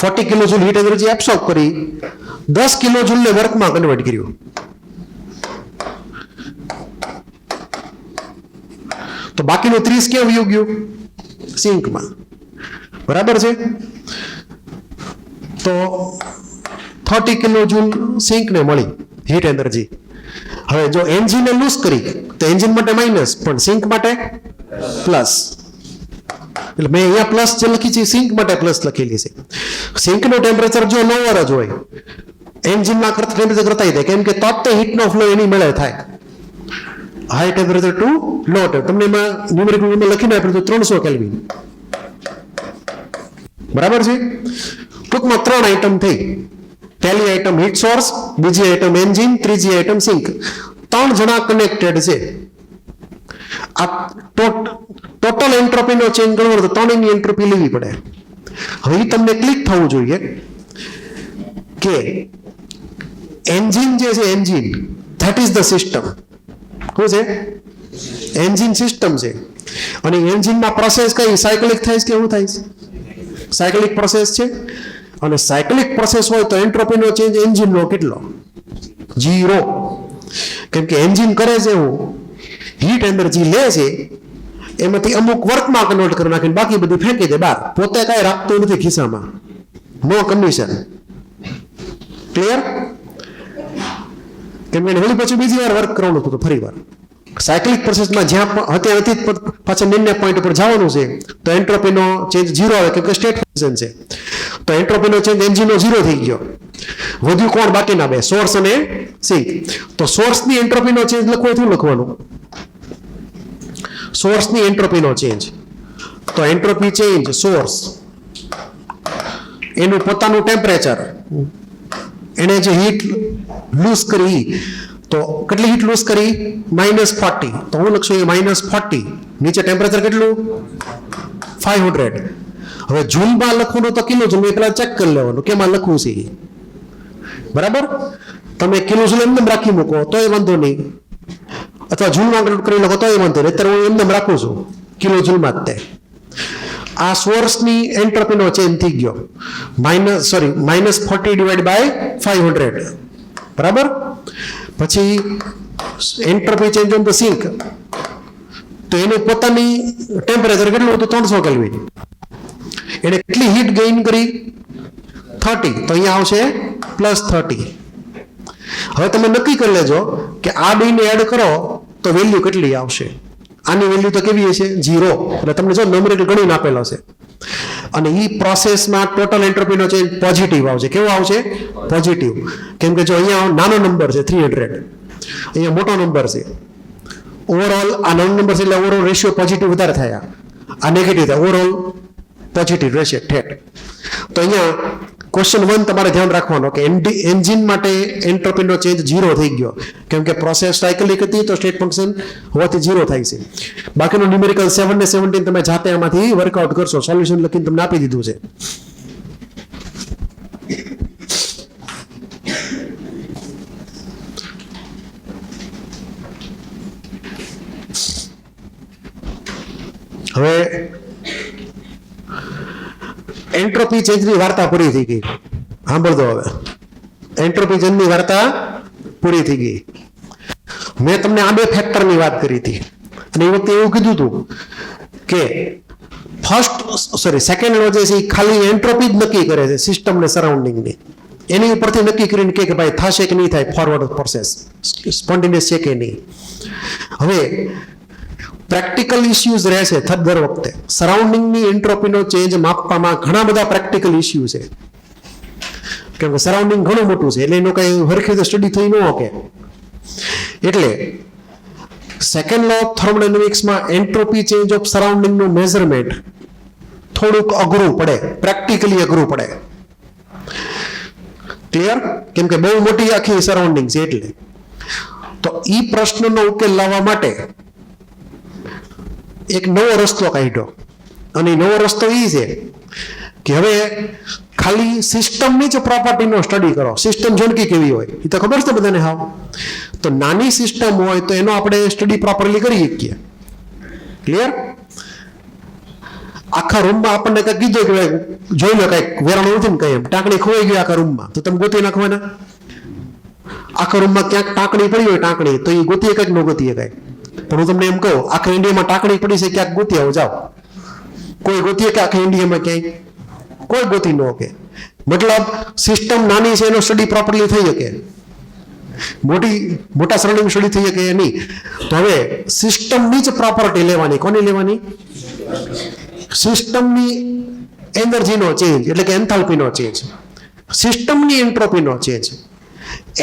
40 kilo joule heat energy absorb કરી 10 કિલો જૂલને વર્કમાં કન્વર્ટ કર્યું. તો બાકીનું 30 કેવું વયું ગયું? સિંકમાં. બરાબર છે. તો 30 કિલો જૂલ સિંકને મળી હીટ એનર્જી. હવે જો એન્જિનને લૂઝ કરી તો એન્જિન માટે માઇનસ, પણ સિંક માટે પ્લસ. એટલે મેં અહીંયા પ્લસ જે લખી છે સિંક માટે પ્લસ લખેલી છે. સિંકનું ટેમ્પરેચર જો લોઅર જ હોય, એન્જિનના ટેમ્પરેચર કરતા થાય, કેમ કે તરત હીટનો ફ્લો એની મેળે થાય. હાઈ ટેમ્પરેચર ટુ લો ટેમ્પરેચર. તમને એમાં ન્યુમેરિકલ લખીને આપ્યું તો 300 કેલ્વિન. બરાબર છે. ટૂંકમાં 3 આઈટમ થઈ. પહેલી આઈટમ હીટ સોર્સ, બીજી આઈટમ એન્જિન, ત્રીજી આઈટમ સિંક. 3 જણા કનેક્ટેડ છે. આ ટોટલ એન્ટ્રોપીનો ચેન્જ ગણવો તો 3 ની એન્ટ્રોપી લેવી પડે. હવે એ તમને ક્લિક થવું જોઈએ કે એન્જિન જે છે, engine that is the system. શું છે? એન્જિન સિસ્ટમ છે. અને એન્જિનમાં પ્રોસેસ કઈ સાયકલિક થાય છે કે શું થાય છે? સાયકલિક પ્રોસેસ છે. અને સાયકલિક પ્રોસેસ હોય તો એન્ટ્રોપીનો ચેન્જ એન્જિનનો કેટલો? 0. કેમ કે એન્જિન કરે છે એવું, હીટ એનર્જી લે છે, એમાંથી અમુક વર્કમાં કન્વર્ટ કરી નાખીને બાકી બધું ફેંકી દે બહાર. પોતે કાંઈ રાખતું નથી ખિસ્સામાં. નો કન્ડિશન. ક્લિયર? કેમ કે વળી પછી બીજી વાર વર્ક કરવાનું હતું ફરી વાર. સાયકલિક પ્રોસેસમાં જ્યાં હતી પાછા નિર્ણય પોઈન્ટ ઉપર જવાનું છે તો એન્ટ્રોપીનો ચેન્જ 0 આવે, કેમ કે સ્ટેટ ફંક્શન છે. તો એન્ટ્રોપીનો ચેન્જ એન્જિનનો 0 થઈ ગયો. વધ્યું કોણ બાકીના બે? સોર્સ અને સિંક. તો સોર્સની એન્ટ્રોપીનો ચેન્જ લખવો હોય શું લખવાનું? સોર્સની એન્ટ્રોપીનો ચેન્જ. તો એન્ટ્રોપી ચેન્જ સોર્સ, એનું પોતાનું ટેમ્પરેચર, એને જે હીટ લૂઝ કરી, તો કેટલી હીટ લૂઝ કરી? -40. તો હું લખશું -40. નીચે ટેમ્પરેચર કેટલું? 500. હવે જૂલમાં લખવાનું તો કિલો જૂલ, પેલા ચેક કરી લેવાનું કેમાં લખવું છે. બરાબર? તમે કિલો જૂલ એમને રાખી મૂકો તોય વાંધો નહીં, અથવા જૂલમાં કન્વર્ટ કરી લખો તોય વાંધો નહીં. અત્યારે હું એમને રાખું છું કિલો જૂલમાં જ. તે આ સોર્સની એન્ટ્રોપીનો ચેન્જ થઈ ગયો -40 ડિવાઇડ બાય 500. બરાબર? પછી entropy change on the sink, તો એનું પોતાની ટેમ્પરેચર કેટલું હતું? 300 કેલ્વિન. એને કેટલી હીટ ગેઇન કરી? 30. તો અહીંયા આવશે +30. હવે તમે નક્કી કરી લેજો કે આ બેને એડ કરો તો વેલ્યુ કેટલી આવશે. આની વેલ્યુ તો કેવી હશે? 0. એટલે તમને જો ન્યુમેરિકલ ગણીને આપેલો છે. અને એ પ્રોસેસમાં ટોટલ એન્ટ્રોપીનો ચેન્જ પોઝિટિવ આવશે. કેવો આવશે? પોઝિટિવ. કેમ કે જો અહીંયા નાનો નંબર છે 300, અહીંયા મોટો નંબર છે. ઓવરઓલ આ નાનો નંબર છે એટલે ઓવરઓલ રેશિયો પોઝિટિવ વધારે થાય, આ નેગેટિવ થાય. ઓવરઓલ પોઝિટિવ રહેશે ઠેઠ. તો અહીંયા ક્વેશ્ચન 1 તમારે ધ્યાન રાખવાનો કે એન્જિન માટે એન્ટ્રોપીનો ચેન્જ 0 થઈ ગયો, કેમ કે પ્રોસેસ સાયકલિક હતી તો સ્ટેટ ફંક્શન હોવાથી 0 થાય છે. બાકીનું ન્યુમેરિકલ 7 ને 17 તમે જાતે આમાંથી વર્કઆઉટ કરશો. સોલ્યુશન લખીને તમને આપી દીધું છે. હવે એન્ટ્રોપી ચેન્જની વાર્તા પૂરી થઈ ગઈ. સાંભળજો હવે. એન્ટ્રોપી ચેન્જની વાર્તા પૂરી થઈ ગઈ. મેં તમને આ 2 ફેક્ટરની વાત કરી હતી અને એ વખતે એવું કીધું હતું કે સેકન્ડ લો જે છે એ ખાલી એન્ટ્રોપી જ નક્કી કરે છે સિસ્ટમ ને સરાઉન્ડિંગની. એની ઉપરથી નક્કી કરીને કે ભાઈ થશે કે નહીં થાય, ફોરવર્ડ પ્રોસેસ સ્પોન્ટેનિયસ છે કે નહીં. હવે પ્રેક્ટિકલ ઇસ્યુઝ રહેશે દર વખતે. સરાઉન્ડિંગની એન્ટ્રોપીનો ચેન્જ માપવામાં ઘણા બધા પ્રેક્ટિકલ ઇસ્યુ છે, કેમ કે સરાઉન્ડિંગ ઘણું મોટું છે એટલે એનું કઈ હરખી રીતે સ્ટડી થઈ ન શકે. એટલે સેકન્ડ લો ઓફ થર્મોડાયનેમિક્સમાં એન્ટ્રોપી ચેન્જ ઓફ સરાઉન્ડિંગનું મેઝરમેન્ટ થોડુંક અઘરું પડે, પ્રેક્ટિકલી અઘરું પડે. ક્લિયર? કેમ કે બહુ મોટી આખી સરાઉન્ડિંગ છે એટલે. તો ઈ પ્રશ્નનો ઉકેલ લાવવા માટે એક નવો રસ્તો કાઢ્યો, અને નવો રસ્તો એ છે કે હવે ખાલી સિસ્ટમની જ પ્રોપર્ટીનો સ્ટડી કરો. સિસ્ટમ ઝોનકી કેવી હોય એ તો ખબર છે બધાને. હાવ તો નાની સિસ્ટમ હોય તો એનો આપણે સ્ટડી પ્રોપરલી કરી શકીએ. ક્લિયર? આખા રૂમમાં આપણને કંઈક કીધું કે જોઈ લો કંઈક વેરાણું નથી ને કઈ એમ ટાંકણી ખોવાઈ ગઈ આખા રૂમમાં, તો તમે ગોતી નાખવાના. આખા રૂમમાં ક્યાંક ટાંકણી પડી હોય ટાંકણી, તો એ ગોતીએ કંઈક ન ગોતીએ કંઈક. પણ હું તમને એમ કહું, આખા ઇન્ડિયામાં ટાંકણી પડી છે, ક્યાંક ગોતી આવો જાઓ. કોઈ ગોતીએ કે આખા ઇન્ડિયામાં ક્યાંય? કોઈ ગોતી ન શકે. મતલબ સિસ્ટમ નાની છે એનો સ્ટડી પ્રોપરલી થઈ શકે, મોટા સરાઉન્ડિંગ સ્ટડી થઈ શકે નહીં. તો હવે સિસ્ટમની જ પ્રોપર્ટી લેવાની. કોની લેવાની? સિસ્ટમની એનર્જીનો ચેન્જ એટલે કે એન્થાલ્પીનો ચેન્જ, સિસ્ટમની એન્ટ્રોપીનો ચેન્જ,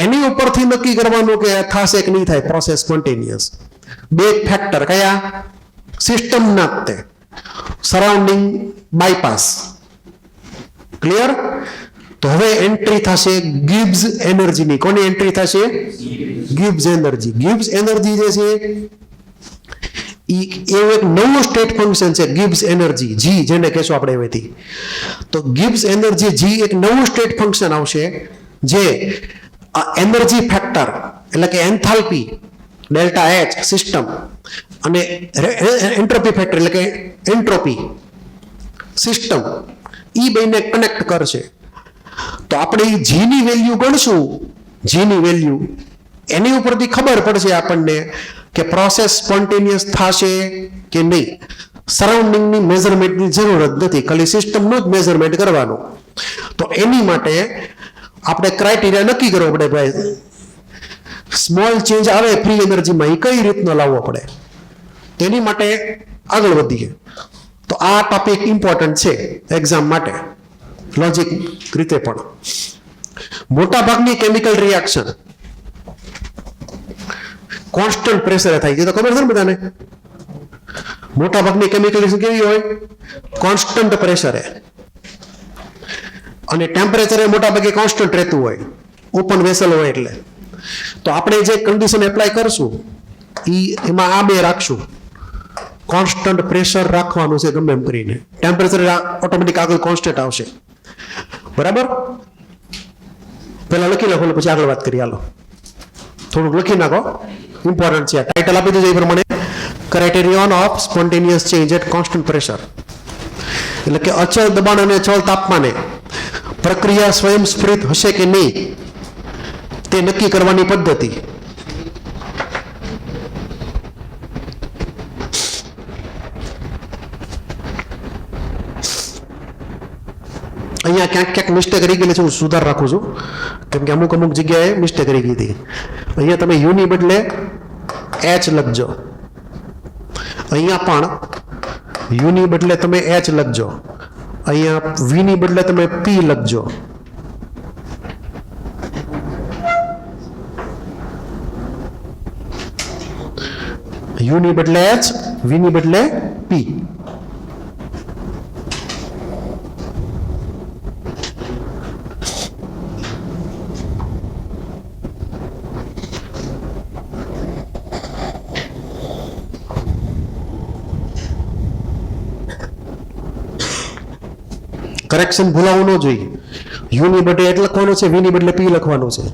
એની ઉપરથી નક્કી કરવાનું કે થશે કે નહીં થાય પ્રોસેસ સ્પોન્ટેનિયસ. બે ફેક્ટર કયા? સિસ્ટમના જ તે, સરાઉન્ડિંગ બાયપાસ. ક્લિયર? તો હવે એન્ટ્રી થશે ગિબ્સ એનર્જીની. કોની એન્ટ્રી થશે? Gibbs energy. ગિબ્સ એનર્જી જે છે એવું એક નવું સ્ટેટ ફંક્શન છે, ગિબ્સ એનર્જી, જી જેને કહેશો આપણે એવેથી. તો ગિબ્સ એનર્જી જી એક નવું સ્ટેટ ફંક્શન આવશે જે એનર્જી ફેક્ટર એટલે કે એન્થાલ્પી ડેલ્ટા એચ સિસ્ટમ અને એન્ટ્રોપી ફેક્ટર એટલે કે એન્ટ્રોપી સિસ્ટમ, એ બેને કનેક્ટ કરશે. તો આપણે જીની વેલ્યુ ગણશું, જીની વેલ્યુ એની ઉપરથી ખબર પડશે આપણને કે પ્રોસેસ સ્પોન્ટેનિયસ થશે કે નહીં. સરાઉન્ડિંગની મેઝરમેન્ટની જરૂર જ નથી, ખાલી સિસ્ટમનું જ મેઝરમેન્ટ કરવાનું. તો એની માટે આપણે ક્રાઇટેરિયા નક્કી કરવો પડે. ભાઈ સ્મોલ ચેન્જ આવે ફ્રી એનર્જીમાં, એ કઈ રીતનો લાવવો પડે, તેની માટે આગળ વધીએ. તો આ ટોપિક ઇમ્પોર્ટન્ટ છે એક્ઝામ માટે, લોજિક રીતે પણ. મોટા ભાગની કેમિકલ રિએક્શન કોન્સ્ટન્ટ પ્રેશરે થાય છે, તો ખબર છે ને બધાને. મોટા ભાગની કેમિકલ રિએક્શન કેવી હોય? કોન્સ્ટન્ટ પ્રેશરે, અને ટેમ્પરેચર મોટા ભાગે કોન્સ્ટન્ટ રહેતું હોય, ઓપન વેસલ હોય એટલે. તો આપણે જે કન્ડિશન એપ્લાય કરશું એમાં આ બે રાખશું. કોન્સ્ટન્ટ પ્રેશર રાખવાનું છે ગમે એમ કરીને, ટેમ્પરેચર ઓટોમેટિક આગળ કોન્સ્ટન્ટ આવશે. બરાબર? પેલા લખી નાખો પછી આગળ વાત કરીએ. હાલો થોડુંક લખી નાખો, ઇમ્પોર્ટન્ટ છે. ટાઇટલ આપી દીધું એ પ્રમાણે, criterion of spontaneous change at constant pressure. એટલે કે અચળ દબાણ અને અચળ તાપમાને પ્રક્રિયા સ્વયંસ્ફુરિત હશે કે નહીં તે નક્કી કરવાની પદ્ધતિ. અહીંયા ક્યાંક ક્યાંક મિસ્ટેક રહી ગયેલી છે, હું સુધાર રાખું છું, કેમ કે અમુક જગ્યાએ મિસ્ટેક રહી ગઈ હતી. અહીંયા તમે યુની બદલે એચ લખજો, અહીંયા પણ યુની બદલે તમે એચ લખજો, અહીંયા વીની બદલે તમે પી લખજો. યુની બદલે એચ, વીની બદલે પી. કરેક્શન ભૂલાવવું ન જોઈએ. યુની બદલે એચ લખવાનું છે, વીની બદલે પી લખવાનું છે.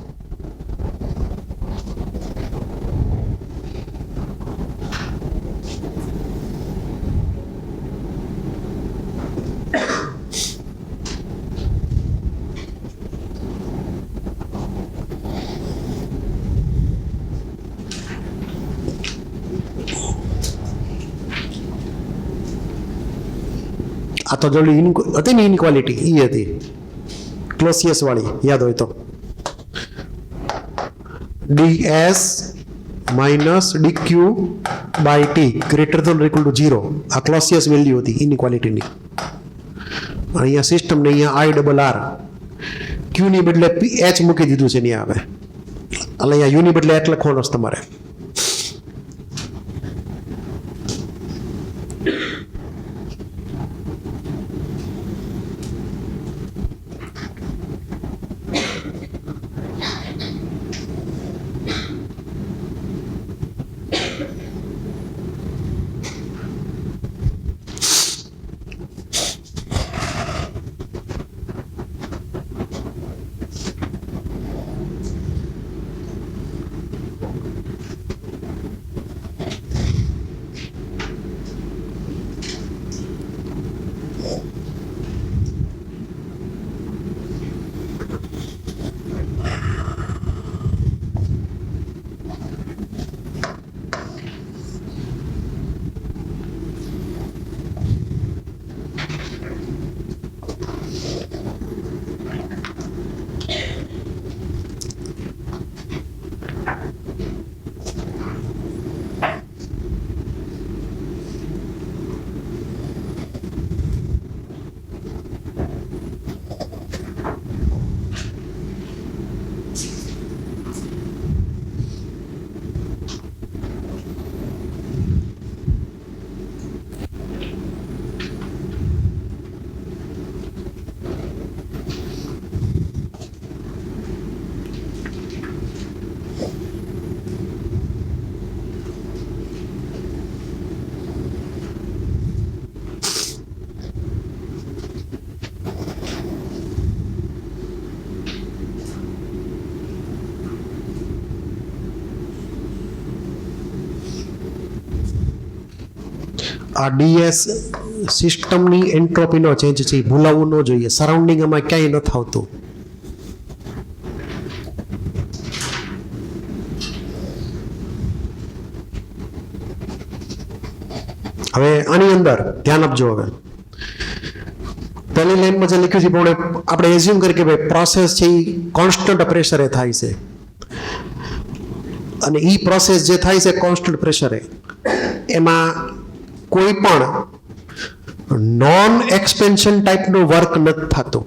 આ તો જોડી હતી ને ઇનક્વાલિટી, એ હતી ક્લોસિયસ વાળી, યાદ હોય તો. ds - dq by T greater than equal to 0, આ ક્લોસિયસ વેલ્યુ હતી ઇનઇક્વાલિટીની. અહીંયા સિસ્ટમને અહીંયા આઈ ડબલ આર ક્યુની બદલે એચ મૂકી દીધું છે અહીંયા આવે, એટલે અહીંયા યુની બદલે એચ લખવાનો છે તમારે. આ ડીએસ સિસ્ટમની એન્ટ્રોપીનો ચેન્જ છે, ભૂલાવવું ન જોઈએ. સરાઉન્ડિંગ એમાં ક્યાંય નથી આવતું. હવે આની અંદર ધ્યાન આપજો. હવે પહેલી લાઈનમાં જે લખ્યું છે પણ આપણે એઝ્યુમ કરીએ કે ભાઈ પ્રોસેસ છે એ કોન્સ્ટન્ટ પ્રેશરે થાય છે, અને એ પ્રોસેસ જે થાય છે કોન્સ્ટન્ટ પ્રેશરે, એમાં કોઈ પણ નોન એક્સપેન્શન ટાઈપનો વર્ક નથી થતો.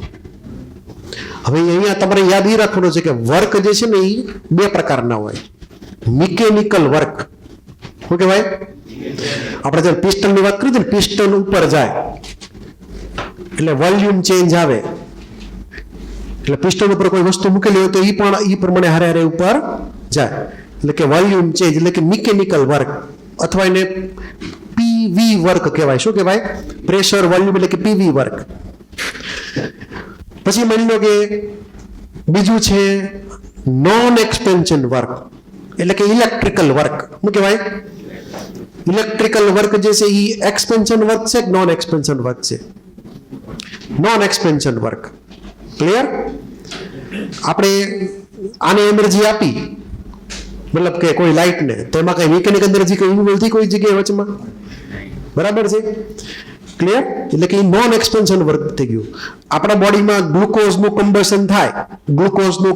હવે અહીંયા તમારે યાદ એ રાખવાનું છે કે વર્ક જે છે ને એ બે પ્રકારના હોય. મિકેનિકલ વર્ક, શું કહેવાય? આપણે જ્યારે પિસ્ટનની વાત કરી ને, પિસ્ટન ઉપર જાય એટલે વોલ્યુમ ચેન્જ આવે, એટલે પિસ્ટન ઉપર કોઈ વસ્તુ મૂકેલી હોય તો એ પણ એ પ્રમાણે હારે હારે ઉપર જાય, એટલે કે વોલ્યુમ ચેન્જ, એટલે કે મિકેનિકલ વર્ક, અથવા એને પીવી વર્ક કહેવાય. શું કહેવાય? પ્રેશર વોલ્યુમ એટલે કે પીવી વર્ક. પછી માની લો કે બીજું છે નોન એક્સપેન્શન વર્ક, એટલે કે ઇલેક્ટ્રિકલ વર્ક. શું કહેવાય? ઇલેક્ટ્રિકલ વર્ક જે છે એ એક્સપેન્શન વર્ક છે કે નોન એક્સપેન્શન વર્ક છે? Non expansion work. ક્લિયર? આપણે આને એનર્જી આપી, મતલબ કે કોઈ લાઇટને, તો એમાં કઈ મિકેનિકલ એનર્જી કઈ ઇન્વોલ્વ થઈ કોઈ જગ્યાએ વચમાં? બરાબર છે? ક્લિયર? એટલે કે નોન એક્સપેન્શન વર્ક થઈ ગયું. આપણા બોડીમાં ગ્લુકોઝનું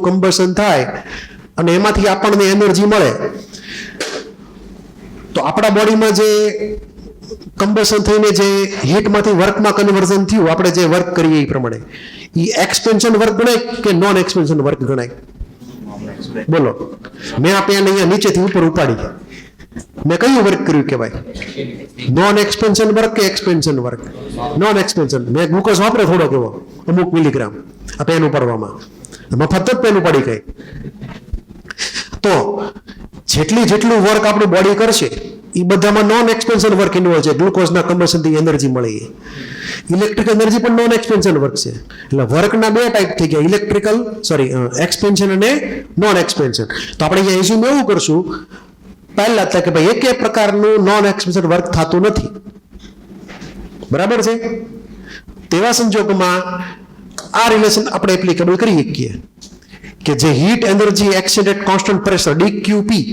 કમ્બશન થાય અને એમાંથી આપણને એનર્જી મળે, તો આપણા બોડીમાં જે કમ્બશન થઈને જે હીટમાંથી વર્કમાં કન્વર્ઝન થયું, આપણે જે વર્ક કરીએ એ પ્રમાણે, એ એક્સપેન્શન વર્ક ગણાય કે નોન એક્સપેન્શન વર્ક ગણાય? બોલો. મેં આપણે અહીંયા નીચેથી ઉપર ઉપાડી, મેં કયું વર્ક કર્યું કહેવાય? નોન એક્સપેન્શન વર્ક કે એક્સપેન્શન વર્ક? Non expansion. મેં ગ્લુકોઝ વાપરે થોડો કેવો, અમુક મિલીગ્રામ આ પેન ઉપાડવામાં, મફત જ પેન ઉપાડી ગઈ. તો જેટલું વર્ક આપણું બોડી કરશે એ બધામાં નોન એક્સપેન્શન વર્ક ઇન્વોલ્વ છે. ગ્લુકોઝના કમ્બશનથી એનર્જી મળે, ઇલેક્ટ્રિકલ એનર્જી પણ નોન એક્સપેન્શન વર્ક છે. એટલે વર્કના બે ટાઈપ થઈ ગયા, એક્સપેન્શન અને નોન એક્સપેન્શન. તો આપણે અહીંયા એઝ્યુમ એવું કરશું પહેલા કે ભાઈ એક પ્રકારનું નોન એક્સપેન્શન વર્ક થતું નથી. બરાબર છે? તેવા સંજોગોમાં આ રિલેશન આપણે એપ્લિકેબલ કરી શકીએ કે જે heat energy exchange at constant pressure DQP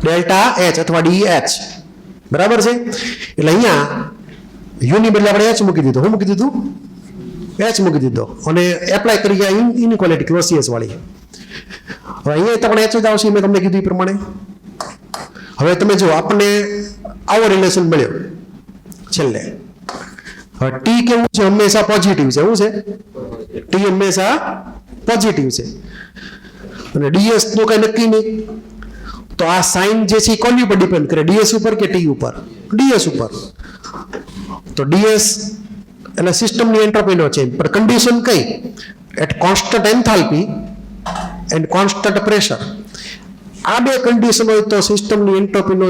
delta H અથવા ડીએચ. બરાબર છે? એટલે અહીંયા યુની બદલે આપણે એચ મૂકી દીધો. શું મૂકી દીધું? એચ મૂકી દીધો, અને એપ્લાય કરી ગયા ઇનઇક્વાલિટી ક્લોસિયસ વાળી. હવે અહીંયા તમને એચ જ આવશે, મેં તમને કીધું એ પ્રમાણે. હવે તમે જો આપણને આવો રિલેશન મળ્યો છેલ્લે. હવે ટી કેવું છે? હંમેશા પોઝિટિવ છે. શું છે? ટી હંમેશા પોઝિટિવ છે અને ડીએસ નું કઈ નક્કી નહીં. તો આ સાઇન જે છે કોની ઉપર ડિપેન્ડ કરે? ડીએસ ઉપર કે ટી ઉપર? ડીએસ ઉપર. તો ડીએસ એટલે સિસ્ટમની એન્ટ્રોપીનો ચેન્જ, પણ કન્ડિશન કઈ? At constant enthalpy and constant pressure. આ બે કન્ડિશન હોય તો સિસ્ટમની એન્ટ્રોપીનો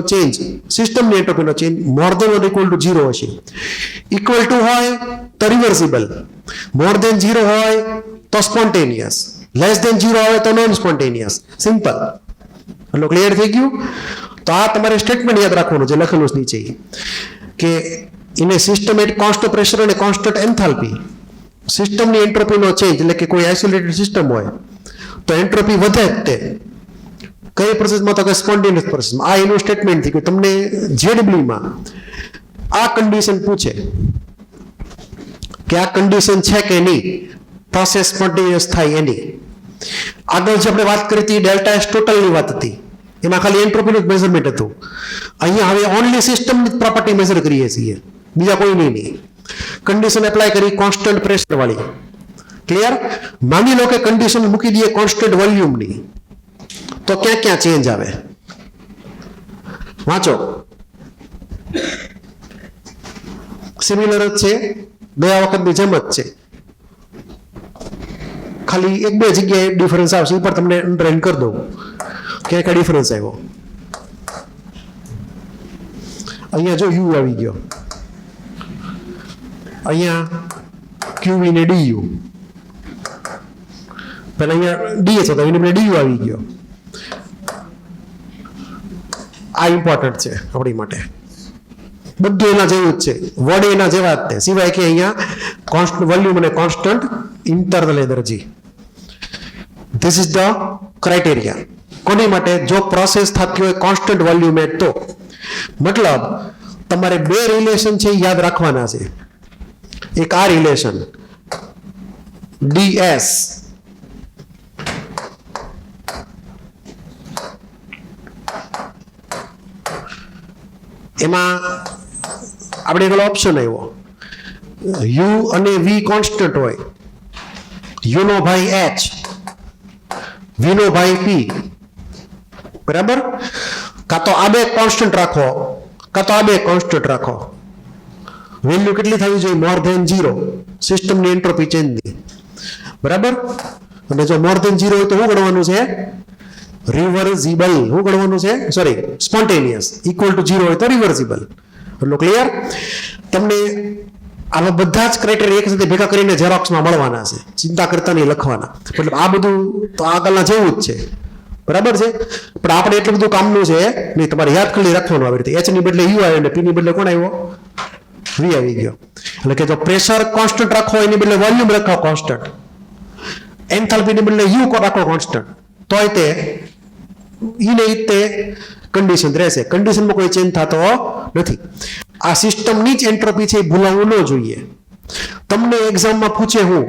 change more than or equal to 0 હશે. ઇક્વલ ટુ હોય તો રિવર્સિબલ, મોર દેન 0 હોય તો સ્પોન્ટેનિયસ, લેસ દેન 0 હોય તો નોન સ્પોન્ટેનિયસ. સિમ્પલ. એટલે ક્લિયર થઈ ગયું? તો આ તમારે સ્ટેટમેન્ટ યાદ રાખવાનું છે લખેલું છે નીચે કે in a system at constant pressure અને કોન્સ્ટન્ટ એન્થાલ્પી સિસ્ટમની એન્ટ્રોપીનો ચેન્જ, એટલે કે કોઈ આઇસોલેટેડ સિસ્ટમ હોય તો એન્ટ્રોપી વધે જ તે. કઈ પ્રોસેસમાં? તો કે સ્પોન્ટેનિયસ પ્રોસેસમાં. આ એનું સ્ટેટમેન્ટ થઈ ગયું. તમને જેડબ્લ્યુમાં આ કન્ડિશન પૂછે કે આ કન્ડિશન છે કે નહીં, પ્રોસેસ સ્પોન્ટેનિયસ થાય એની. આગળ જે આપણે વાત કરી હતી ડેલ્ટા એસ ટોટલની વાત હતી, એમાં ખાલી એન્ટ્રોપીનું મેઝરમેન્ટ હતું. અહીંયા હવે ઓનલી સિસ્ટમની પ્રોપર્ટી મેઝર કરીએ છીએ, બીજા કોઈ નહીં. કન્ડિશન એપ્લાય કરી કોન્સ્ટન્ટ પ્રેશર વાળી. ક્લિયર? માની લો કે કન્ડિશન મૂકી દઈએ કોન્સ્ટન્ટ વોલ્યુમની, તો ક્યાં ક્યાં ચેન્જ આવે? વાંચો. સિમિલર જ છે, ગયા વખતની જેમ જ છે, ખાલી એક બે જગ્યાએ ડિફરન્સ આવશે. એ પણ તમને અંડરલાઈન કરી દઉં ક્યાં ક્યાં ડિફરન્સ આવ્યો. અહીંયા જો યુ આવી ગયો, અહીંયા ક્યુવી ને ડીયુ. પહેલા અહીંયા ડીએસ હતો, એને ડીયુ આવી ગયો. આ ઇમ્પોર્ટન્ટ છે આપણી માટે. બધું એના જેવું જ છે, વર્ડ એના જેવા જ છે, સિવાય કે અહીંયા કોન્સ્ટન્ટ વોલ્યુમ અને constant internal energy. This is the criteria. કોની માટે? જો પ્રોસેસ થતી હોય કોન્સ્ટન્ટ વોલ્યુમ એટ, તો મતલબ તમારે બે રિલેશન છે યાદ રાખવાના છે. એક આ રિલેશન ડીએસ એમાં આપણે એક ઓપ્શન આવ્યો, યુ અને વી કોન્સ્ટન્ટ હોય, યુ નો ભાઈ એચ, વી નો ભાઈ પી. બરાબર? કાં તો આ બે કોન્સ્ટન્ટ રાખો, કાં તો આ બે કોન્સ્ટન્ટ રાખો. વેલ્યુ કેટલી થવી જોઈએ? More than 0. સિસ્ટમની એન્ટ્રોપી ચેન્જની. બરાબર? અને જો મોર ધેન 0 હોય તો શું ગણવાનું છે? રિવર્સિબલ. શું ગણવાનું છે? Sorry, spontaneous. ઇક્વલ ટુ 0 હોય તો રિવર્સિબલ. એટલું ક્લિયર? તમને આવા બધા જ ક્રાઇટેરિયા એક સાથે ભેગા કરીને ઝેરોક્સમાં મળવાના છે, ચિંતા કરતા નહીં, લખવાના. મતલબ આ બધું તો આગળના જેવું જ છે. બરાબર છે? પણ આપણે એટલું બધું કામનું છે નહીં, તમારે યાદ કરી રાખવાનું. આવી રીતે એચ ની બદલે યુ આવ્યો અને પી ની બદલે કોણ આવ્યો? વી આવી ગયો. એટલે કે જો પ્રેશર કોન્સ્ટન્ટ રાખો એની બદલે વોલ્યુમ રાખો કોન્સ્ટન્ટ, એન્થાલ્પી ની બદલે યુ રાખો કોન્સ્ટન્ટ, તોય તે ઈને તે કન્ડિશન રહેશે. કન્ડિશનમાં કોઈ ચેન્જ થતો નથી. આ સિસ્ટમની જ એન્ટ્રોપી છે, એ ભૂલાવવું ન જોઈએ. તમને એક્ઝામમાં પૂછે હું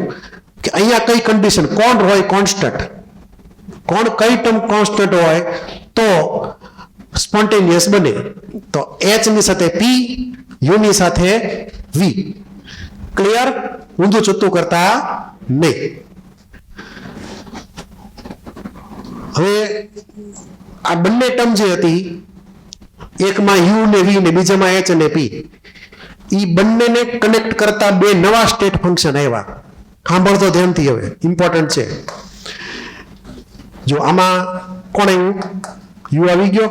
કે અહીંયા કઈ કન્ડિશન, કોણ હોય કોન્સ્ટન્ટ, કોણ કઈ ટર્મ કોન્સ્ટન્ટ હોય તો સ્પોન્ટેનિયસ બને? તો એચ ની સાથે પી, યુ ની સાથે વી. ક્લિયર? ઊંધું ચૂતું કરતા નહીં. હવે આ બંને ટર્મ જે હતી, એકમાં યુ ને વી ને બીજામાં એચ અને પી, એ બંનેને કનેક્ટ કરતા બે નવા સ્ટેટ ફંક્શન આવ્યા. સાંભળતો ધ્યાનથી, હવે ઇમ્પોર્ટન્ટ છે. જો આમાં કોણ આવ્યું? યુ આવી ગયો,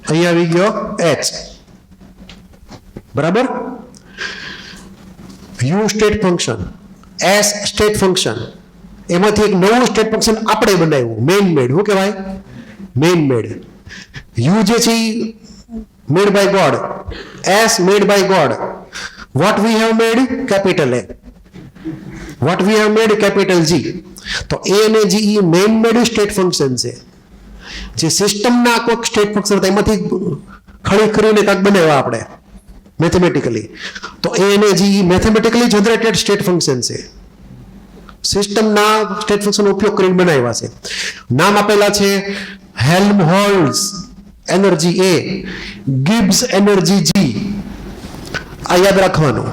અહીંયા આવી ગયો એચ. બરાબર? You state function, S state function. એમાંથી એક નવું સ્ટેટ ફંક્શન આપણે બનાવ્યું, મેઇન મેડ. શું કહેવાય? મેઇન મેડ. યુ જે છે made by God, S made by God. What we have made? Capital A. What we have made? Capital G. તો એ અને જી એ મેઇન મેડ સ્ટેટ ફંક્શન છે. જે સિસ્ટમના કોઈક સ્ટેટ ફંક્શન હતા એમાંથી ખડી કરીને કાંઈક બનાવ્યા આપણે મેથેમેટિકલી. તો એ અને જી મેથેમેટિકલી જનરેટેડ સ્ટેટ ફંક્શન છે. સિસ્ટમના સ્ટેટ ફંક્શનનો ઉપયોગ કરીને બનાવ્યા છે. નામ આપેલા છે હેલ્મહોલ્ટ્ઝ. એનર્જી એ gives એનર્જી G. આ યાદ રાખવાનું.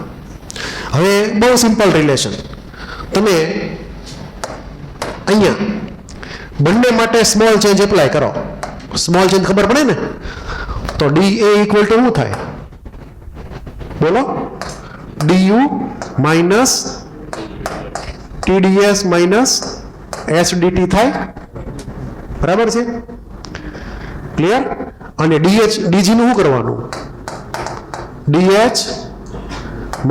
હવે બહુ સિમ્પલ રિલેશન. તમે અહીંયા બંને માટે સ્મોલ ચેન્જ એપ્લાય કરો. સ્મોલ ચેન્જ ખબર પડે ને, તો ડી એ ઇક્વલ ટુ શું થાય? બોલો. ડીયુ માઇનસ ટીડીએસ માઇનસ એસડીટી થાય. બરાબર છે? ક્લિયર? અને ડીએચ ડીજી નું શું કરવાનું? DH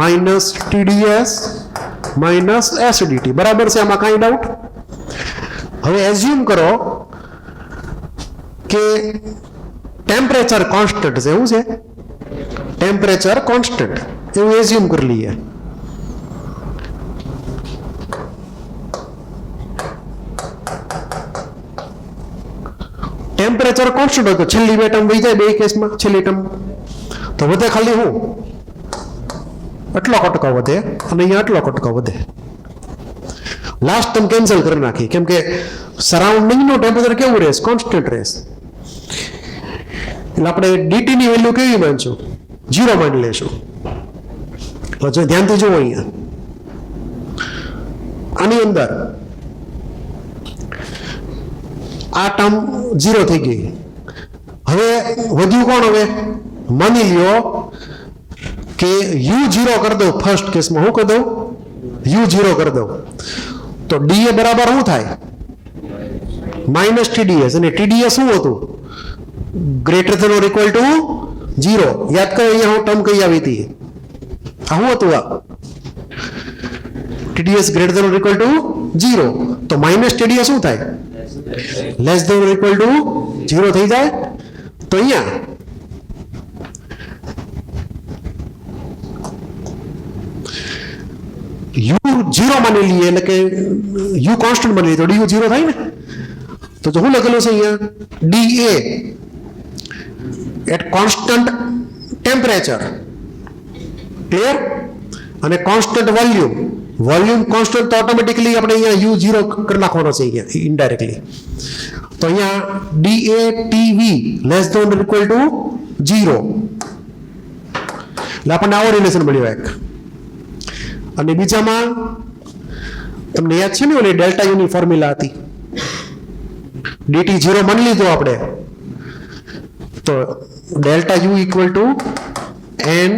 minus TDS minus SDT. બરાબર છે? આમાં કાંઈ ડાઉટ? હવે એઝ્યુમ કરો કે ટેમ્પરેચર કોન્સ્ટન્ટ છે. એવું છે? ટેમ્પરેચર કોન્સ્ટન્ટ એવું એઝ્યુમ કરી લઈએ. ટેમ્પરેચર કોન્સ્ટન્ટ હોય તો છેલ્લી બે ટર્મ વહી જાય. બે કેસમાં છેલ્લી ટર્મ તો વધે ખાલી શું? આટલો કટકો વધે અને અહીંયા આટલો કટકો વધે. લાસ્ટ ટર્મ કેન્સલ કરી નાખી, કેમ કે સરાઉન્ડિંગનું ટેમ્પરેચર કેવું રહેશે? કોન્સ્ટન્ટ રહેશે. એટલે આપણે ડીટી ની વેલ્યુ કેવી માનશું? 0 માની લેશું. જો ધ્યાનથી જુઓ અહીંયા આની અંદર આ ટર્મ 0 થઈ ગઈ. હવે વધ્યું કોણ? હવે માની લ્યો કે U0 કરી દઉં. ફર્સ્ટ કેસમાં હું કરી દઉં? U0 કરી દઉં. તો ડી એ બરાબર શું થાય? Minus TDS. અને ટીડીએસ શું હતું? Greater than or equal to 0. યાદ કરો અહીંયા હું ટર્મ કઈ આવી હતી? આ શું હતું? આ T D S greater than or equal to 0. તો માઇનસ ટીડીએસ શું થાય? Less than or equal to 0 થઈ જાય. તો અહીંયા U0 માની લઈએ, એટલે કે U કોન્સ્ટન્ટ માની લઈએ તો DU 0 થાય ને. તો શું લખેલું છે અહીંયા? DA at constant temperature. Clear? અને કોન્સ્ટન્ટ વોલ્યુમ. વોલ્યુમ કોન્સ્ટન્ટ તો ઓટોમેટિકલી આપણે અહીંયા U0 કરી નાખવાનો છે અહીંયા ઇનડાયરેક્ટલી. તો અહીંયા DATV less than or equal to 0. એટલે આપણને આવો રિલેશન મળ્યો એક. અને બીજામાં તમને યાદ છે ને ઓલી ડેલ્ટા યુ ની ફોર્મ્યુલા હતી? dt 0 માની લીધો આપણે, તો delta you equal to n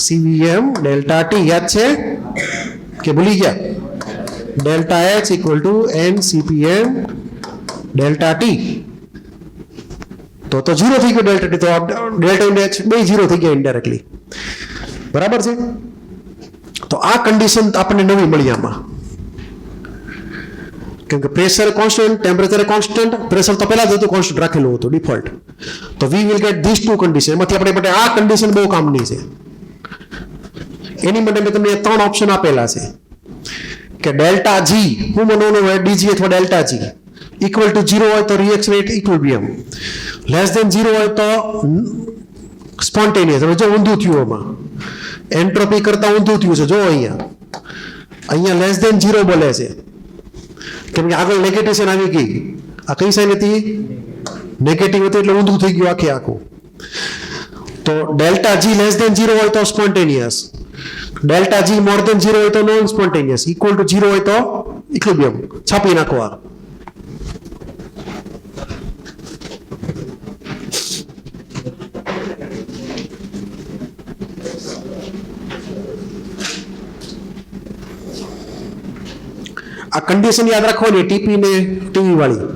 CVM delta T. યાદ છે કે ભૂલી ગયા? Delta h equal to n CPM delta T. તો 0 થઈ ગયો ડેલ્ટા ટી. તો ડેલ્ટા અને h બે 0 થઈ ગયા ઇનડાયરેક્ટલી. બરાબર છે? તો આ કન્ડિશન આપણને નવી મળી આમાં, કેમ કે pressure constant, temperature constant. Pressure તો પહેલા જ હતું, કોન્સ્ટન્ટ રાખેલું હતું ડિફોલ્ટ. તો we will get this two condition. એમાંથી આપણે માટે આ કન્ડિશન બહુ કામની છે. એની માટે મેં તમને 3 ઓપ્શન આપેલા છે કે ડેલ્ટા જી હું બનાવવાનું હોય, ડીજી અથવા ડેલ્ટા જી ઇક્વલ ટુ 0 હોય તો reaction rate equilibrium, less than 0 હોય તો સ્પોન્ટેનિયસ. હવે જો ઊંધું થયું, એમાં એન્ટ્રોપી કરતા ઊંધું થયું છે. જો અહીંયા લેસ ધેન 0 બોલે છે, કેમ કે આગળ નેગેટિવ સાઇન આવી ગઈ. આ કઈ સાઇન હતી? નેગેટિવ હતી, એટલે ઊંધું થઈ ગયું આખું. તો ડેલ્ટા જી લેસ ધેન 0 હોય તો spontaneous, delta G more than 0 હોય તો નોન સ્પોન્ટેનિયસ, ઇક્વલ ટુ 0 હોય તો ઇક્વિલિબ્રિયમ. છાપી નાખવા. આ કન્ડિશન યાદ રાખવાની ટીપી ને ટીવી વાળી.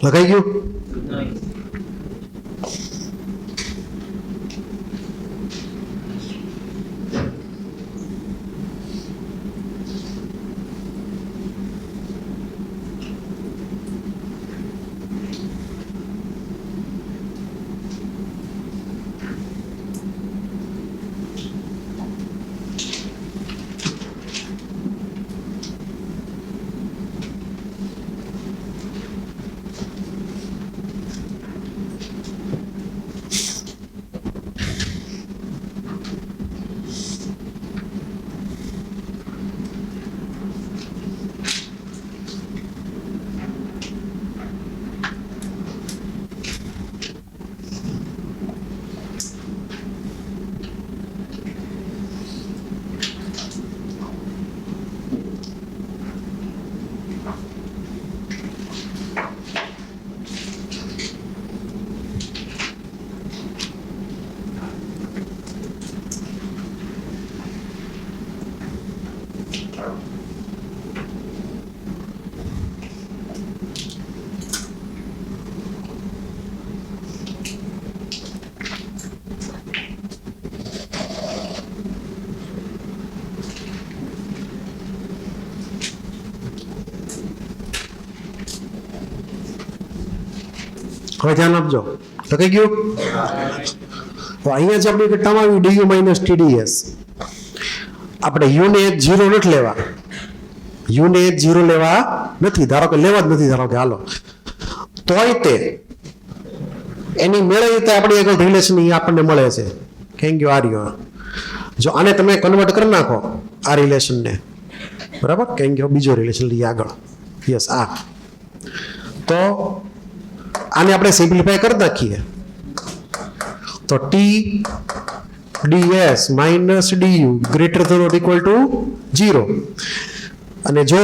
લખાઈ ગયું? હવે ધ્યાન આપજો. લખાઈ ગયું? અહીંયા જે આપણી ઘટનામાં આવ્યું ડીયુ માઇનસ ટીડીએસ, આપણે યુને એક 0 નથી લેવા, યુને એક 0 લેવા નથી, ધારો કે લેવા જ નથી, ધારો કે હાલો, તોય તે એની મેળે રીતે આપણી આગળ રિલેશન આપણને મળે છે. થેન્ક યુ આર્યો. જો આને તમે કન્વર્ટ કરી નાખો આ રિલેશનને, બરાબર, થેન્ક યુ, બીજો રિલેશન લઈએ આગળ. યસ, આ તો આને આપણે સિમ્પ્લિફાય કરી નાખીએ તો T D S minus D U greater than or equal to 0, અને જો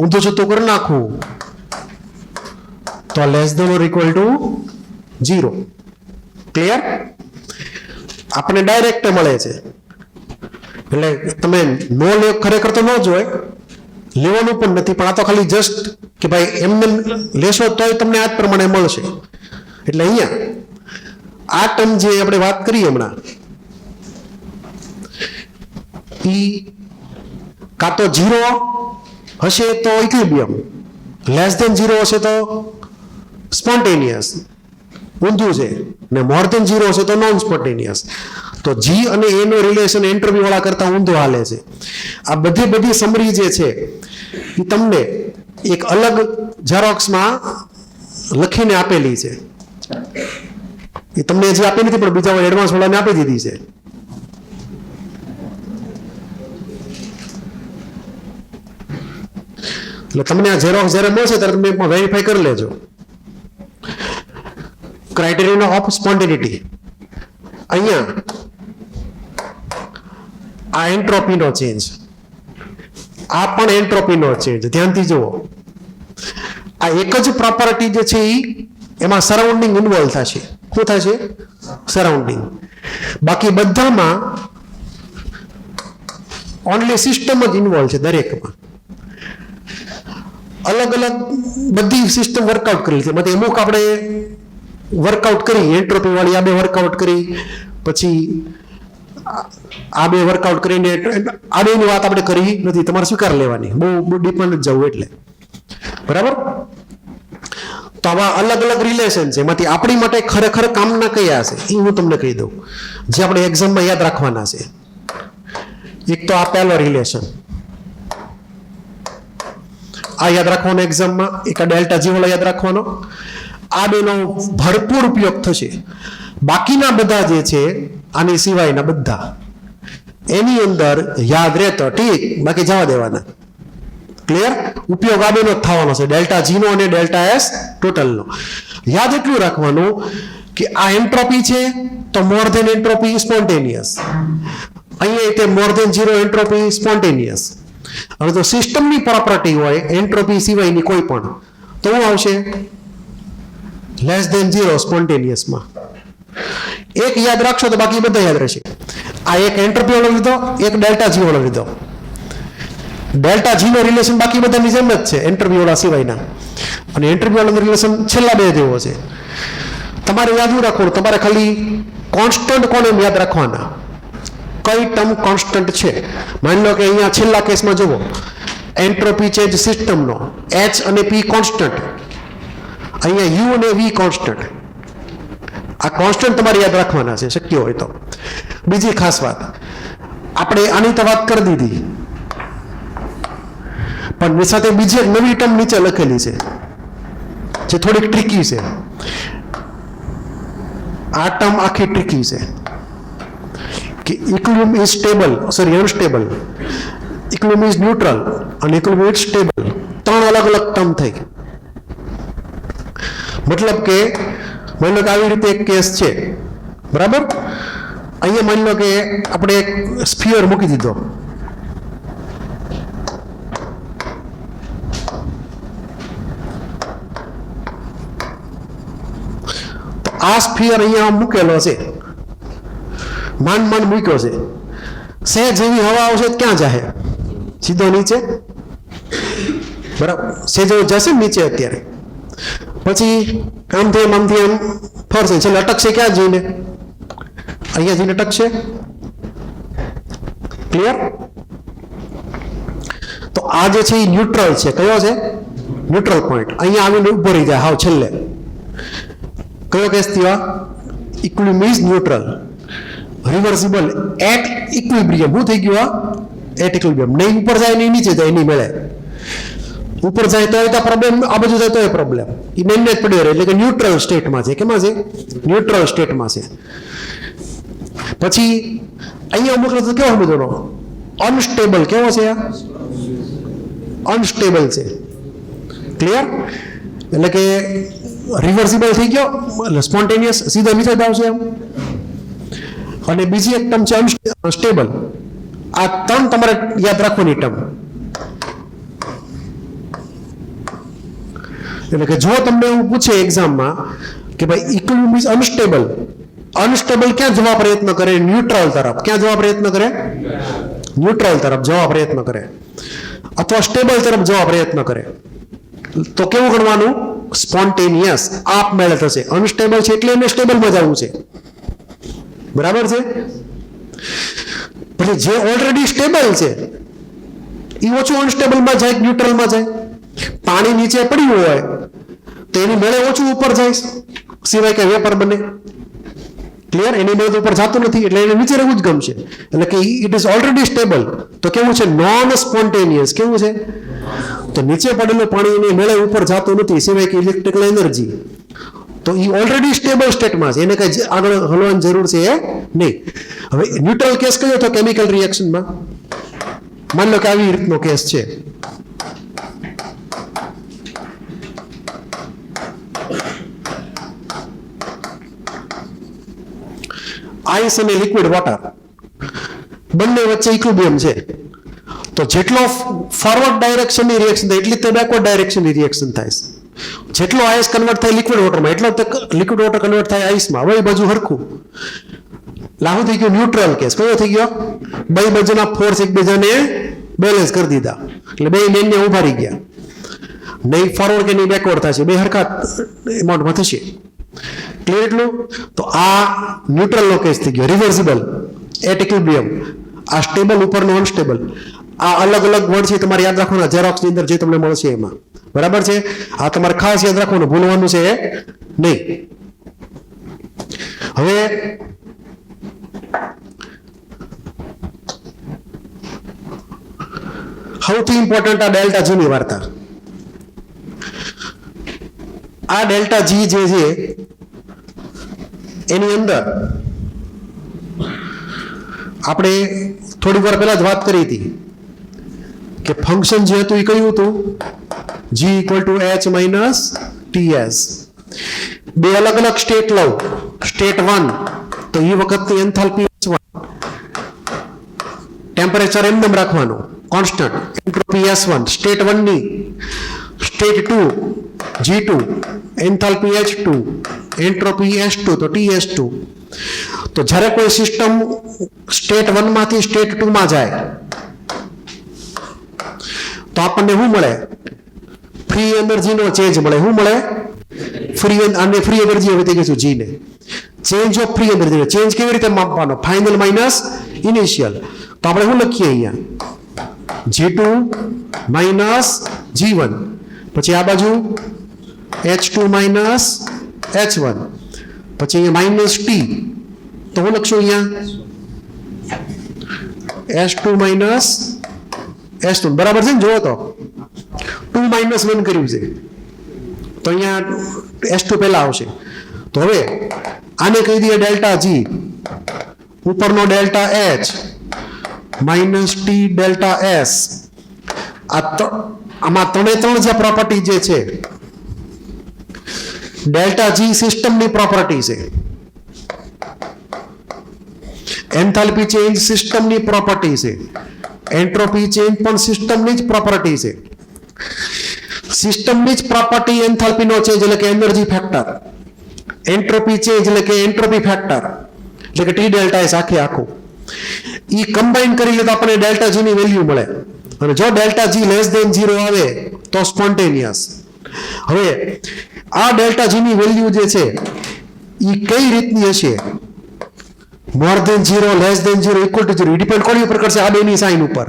ઊંધું જતું કરી નાખવું તો less than or equal to 0. Clear? આપણે ડાયરેક્ટ મળે છે, એટલે તમે નો લે ખરેખર તો ન જોઈએ, લેવાનું પણ નથી, પણ આ તો ખાલી જસ્ટ કે ભાઈ એમને લેશો તોય તમને આ જ પ્રમાણે મળશે. એટલે અહીંયા આ ટર્મ જે આપણે વાત કરીએ હમણાં, ઈ કાં તો 0 હશે તો ઇક્વિલિબ્રિયમ, લેસ ધેન 0 હશે તો સ્પોન્ટેનિયસ, ઊંધું છે, ને મોર ધેન 0 હશે તો નોન સ્પોન્ટેનિયસ. તો જી અને એ નો રિલેશન એન્ટ્રોપી વાળા કરતા ઊંધો હાલે છે. આ બધી સમરી જે છે એ તમને એક અલગ ઝેરોક્સમાં લખીને આપેલી છે. એ તમને જે આપી નથી, પણ બીજા એડવાન્સ વાળાને આપી દીધી છે. એટલે તમને આ ઝેરોક્સ જ્યારે મળશે ત્યારે તમે વેરીફાઈ કરી લેજો. ક્રાઇટેરિયન ઓફ સ્પોન્ટેનિટી, અહીંયા આ એન્ટ્રોપીનો ચેન્જ, આ પણ એન્ટ્રોપીનો ચેન્જ, ધ્યાનથી જુઓ. આ એક જ પ્રોપર્ટી જે છે એમાં સરાઉન્ડિંગ ઇન્વોલ્વ થશે. શું થશે? સરાઉન્ડિંગ. બાકી બધામાં ઓનલી સિસ્ટમ જ ઇન્વોલ્વ છે. દરેકમાં અલગ અલગ બધી સિસ્ટમ વર્કઆઉટ કરેલી છે. એમાંથી અમુક આપણે વર્કઆઉટ કરી, એન્ટ્રોપી વાળી આ બે વર્કઆઉટ કરી, પછી આ બે વર્કઆઉટ કરીને આ બેની વાત આપણે કરી નથી, તમારે સ્વીકાર લેવાની, બહુ ડીપમાં નથી જવું એટલે, બરાબર. તો આવા અલગ અલગ રિલેશન છે, એમાંથી આપણી માટે ખરેખર કામના કયા છે એ હું તમને કહી દઉં, જે આપણે એક્ઝામમાં યાદ રાખવાના છે. એક તો આ પહેલો રિલેશન, આ યાદ રાખવાનો એક્ઝામમાં, એક આ ડેલ્ટા જી વાળો યાદ રાખવાનો. આ બેનો ભરપૂર ઉપયોગ થશે. બાકીના બધા જે છે આની સિવાયના બધા એની અંદર યાદ રહેતો ઠીક, બાકી જવા દેવાના. ક્લિયર? ઉપયોગ આ બેનો જ થવાનો છે, ડેલ્ટા જી નો અને ડેલ્ટા એસ ટોટલનો. યાદ એટલું રાખવાનું કે આ એન્ટ્રોપી છે તો મોર ધેન એન્ટ્રોપી સ્પોન્ટેનિયસ, અહીંયા તે મોર ધેન 0 એન્ટ્રોપી સ્પોન્ટેનિયસ. હવે તો સિસ્ટમની પ્રોપર્ટી હોય એન્ટ્રોપી સિવાયની કોઈ પણ, તો શું આવશે? લેસ ધેન 0 સ્પોન્ટેનિયસમાં. એક યાદ રાખશો તો બાકી બધા યાદ રહેશે. આ એક એન્ટ્રોપી વાળો લીધો, એક ડેલ્ટા જી વાળો લીધો. ડેલ્ટા જી નો રિલેશન બાકી બધાની જેમ જ છે, ઇન્ટરવ્યુ વાળા સિવાયના. અને ઇન્ટરવ્યુ વાળાનું રિલેશન છેલ્લા બે જેવો છે. તમારે યાદ રાખવાનું, તમારે ખાલી કોન્સ્ટન્ટ કોને યાદ રાખવાના, કઈ ટર્મ કોન્સ્ટન્ટ છે. માની લો કે અહીંયા છેલ્લા કેસમાં જુઓ, એન્ટ્રોપી ચેન્જ સિસ્ટમનો એચ અને પી કોન્સ્ટન્ટ, અહીંયા યુ અને વી કોન્સ્ટન્ટ. આ કોન્સ્ટન્ટ તમારે યાદ રાખવાના છે શક્ય હોય તો. બીજી ખાસ વાત, આપણે આની તો વાત કરી દીધી, પણ એની સાથે બીજી એક નવી ટર્મ નીચે લખેલી છે જે થોડીક ટ્રિકી છે. આ ટર્મ આખી ટ્રિકી છે કે equilibrium is stable, sorry unstable, equilibrium is neutral અને ઇક્વિલિબ્રિયમ ઇઝ સ્ટેબલ. ત્રણ અલગ અલગ ટર્મ થઈ. મતલબ કે માની લો કે આવી રીતે એક કેસ છે, બરાબર. અહીંયા માની લો કે આપણે એક સ્ફિયર મૂકી દીધો, આ સ્ફિયર અહીંયા મૂકેલો છે, માંડ માંડ મૂક્યો છે. સહેજ જેવી હવા આવશે ક્યાં જાય? સીધો નીચે, બરાબર. સહેજ જશે નીચે અત્યારે, પછી આમથી એમ ફરશે, છેલ્લે અટકશે ક્યાં જઈને? અહીંયા જઈને અટકશે. ક્લિયર? તો આ જે છે એ ન્યુટ્રલ છે. કયો છે? Neutral point. અહીંયા આવીને ઉભો રહી જાય હાવ છેલ્લે. કયો કેસ થયો? Equilibrium is neutral, reversible at equilibrium. શું થઈ ગયું? At equilibrium. નહીં ઉપર જાય નહીં નીચે જાય, એની મેળે. ઉપર જાય તો પ્રોબ્લેમ, આ બાજુ જાય તો એ પ્રોબ્લેમ. એ મેઇન જ પડ્યો રહે, એટલે કે ન્યુટ્રલ સ્ટેટમાં છે. કેમાં છે? ન્યુટ્રલ સ્ટેટમાં છે. પછી અહીંયા અમુક કેવો બધો અનસ્ટેબલ. કેવો છે? અનસ્ટેબલ છે. ક્લિયર? એટલે કે રિવર્સિબલ થઈ ગયો, એટલે સ્પોન્ટેનિયસ સીધો નીચે જ આવશે એમ. અને બીજી એક ટર્મ છે અનસ્ટેબલ. આ ત્રણ તમારે યાદ રાખવાની ટર્મ. એટલે કે જો તમને એવું પૂછે એક્ઝામમાં કે ભાઈ ઇક્વિલિબ્રિયમ ઇઝ અનસ્ટેબલ, અનસ્ટેબલ ક્યાં જવા પ્રયત્ન કરે? ન્યુટ્રલ તરફ. ક્યાં જવા પ્રયત્ન કરે? ન્યુટ્રલ તરફ જવા પ્રયત્ન કરે, અથવા સ્ટેબલ તરફ જવા પ્રયત્ન કરે. તો કેવું ગણવાનું? સ્પોન્ટેનિયસ, આપમેળે થશે. અનસ્ટેબલ છે એટલે એને સ્ટેબલમાં જવું છે, બરાબર છે. પછી જે ઓલરેડી સ્ટેબલ છે એ ઓછું અનસ્ટેબલમાં જાય, ન્યુટ્રલમાં જાય. પાણી નીચે પડ્યું હોય તો એની મેળે ઓછું ઉપર જાય, સિવાય કે વેપર બને. ક્લિયર? એની મેળે ઉપર જતું નથી, એટલે એને નીચે રહેવું જ ગમશે. એટલે કે ઇટ ઇઝ ઓલરેડી સ્ટેબલ. તો કેવું છે? Non spontaneous. કેવું છે? તો નીચે પડેલું પાણી એની મેળે ઉપર જતું નથી, સિવાય કે ઇલેક્ટ્રિકલ એનર્જી. તો એ ઓલરેડી સ્ટેબલ સ્ટેટમાં છે, એને કઈ આગળ હલવાની જરૂર છે નહીં. હવે ન્યુટ્રલ કેસ કયો તો કેમિકલ રિએક્શનમાં? માની લો કે આવી રીતનો કેસ છે. આઈસ અને લિક્વિડ વોટર બંને વચ્ચે ઇક્વિલિબ્રિયમ છે. તો જેટલો ફોરવર્ડ ડાયરેક્શનની રિએક્શન થાય એટલી તે બેકવર્ડ ડાયરેક્શનની રિએક્શન થાય. જેટલો આઈસ કન્વર્ટ થાય લિક્વિડ વોટરમાં, એટલો લિક્વિડ વોટર કન્વર્ટ થાય આઈસમાં. હવે એ બાજુ હરખું. લાગુ થઈ ગયો ન્યુટ્રલ કેસ. કયો થઈ ગયો? બે બાજુના ફોર્સ એકબીજાને બેલેન્સ કરી દીધા, એટલે બે મેનને ઉભા રહી ગયા. નહીં ફોરવર્ડ કે નહીં બેકવર્ડ થશે, બે હરખા એમાઉન્ટમાં થશે. ક્લિયર? એટલું તો આ ન્યુટ્રલનો કેસ થઈ ગયો. Reversible at equilibrium. આ સ્ટેબલ ઉપરનો અનસ્ટેબલ. આ અલગ અલગ વર્ડ છે, તમારે યાદ રાખવાના ઝેરોક્સની અંદર જે તમને મળશે એમાં. બરાબર છે? આ તમારે ખાસ યાદ રાખવાનું, ભૂલવાનું છે નહીં. હવે સૌથી ઇમ્પોર્ટન્ટ આ ડેલ્ટા જી ની વાર્તા. આ ડેલ્ટા જી જે છે એની અંદર આપણે થોડી વાર પહેલા જ વાત કરી હતી કે ફંક્શન જે હતું એ કયું હતું? G equal to H minus TS. બે અલગ અલગ સ્ટેટ લઉં. સ્ટેટ 1 તો એ વખતની એન્થાલ્પી S1, ટેમ્પરેચર એમનેમ રાખવાનું કોન્સ્ટન્ટ, એન્ટ્રોપી S1. સ્ટેટ 1 ની state 2 G2, enthalpy H2, entropy S2 તો TS2. તો જ્યારે કોઈ સિસ્ટમ સ્ટેટ 1 માંથી સ્ટેટ 2 માં જાય તો આપણને શું મળે? ફ્રી એનર્જીનો ચેન્જ મળે. શું મળે? ફ્રી અને ફ્રી એનર્જી હવે થઈ ગઈ જી ને. Change of free energy. Change કેવી રીતે માપવાનો? Final minus initial. તો આપણે શું લખીએ અહીંયા? G2 minus G1. પછી આ બાજુ H2 માઇનસ H1. પછી અહીંયા માઇનસ T. તો હું લખશું અહીંયા S2 માઇનસ S2. બરાબર છે ને? જુઓ તો 2 માઇનસ 1 કર્યું છે, તો અહીંયા S2 પહેલા આવશે. તો હવે આને કહી દઈએ ડેલ્ટા G, ઉપરનો delta H minus T delta S. આમાં ત્રણ જે પ્રોપર્ટી જે છે, ડેલ્ટા G સિસ્ટમની પ્રોપર્ટી છે, એન્થાલ્પી ચેન્જ સિસ્ટમની પ્રોપર્ટી છે, એન્ટ્રોપી ચેન્જ પણ સિસ્ટમની જ પ્રોપર્ટી છે. સિસ્ટમની જ પ્રોપર્ટી એન્થાલ્પીનો ચેન્જ એટલે કે એનર્જી ફેક્ટર, એન્ટ્રોપી ચેન્જ એટલે કે એન્ટ્રોપી ફેક્ટર એટલે કે T ડેલ્ટા S આખું. એ કમ્બાઈન કરી લે તો આપણને ડેલ્ટા G ની વેલ્યુ મળે. અને જો ડેલ્ટા G લેસ ધેન 0 આવે તો સ્પોન્ટેનિયસ. હવે આ ડેલ્ટા G ની વેલ્યુ જે છે એ કઈ રીતની હશે? More than 0, less than 0, equal to 0. Depend કોની ઉપર કરશે? આ બેની સાઇન ઉપર.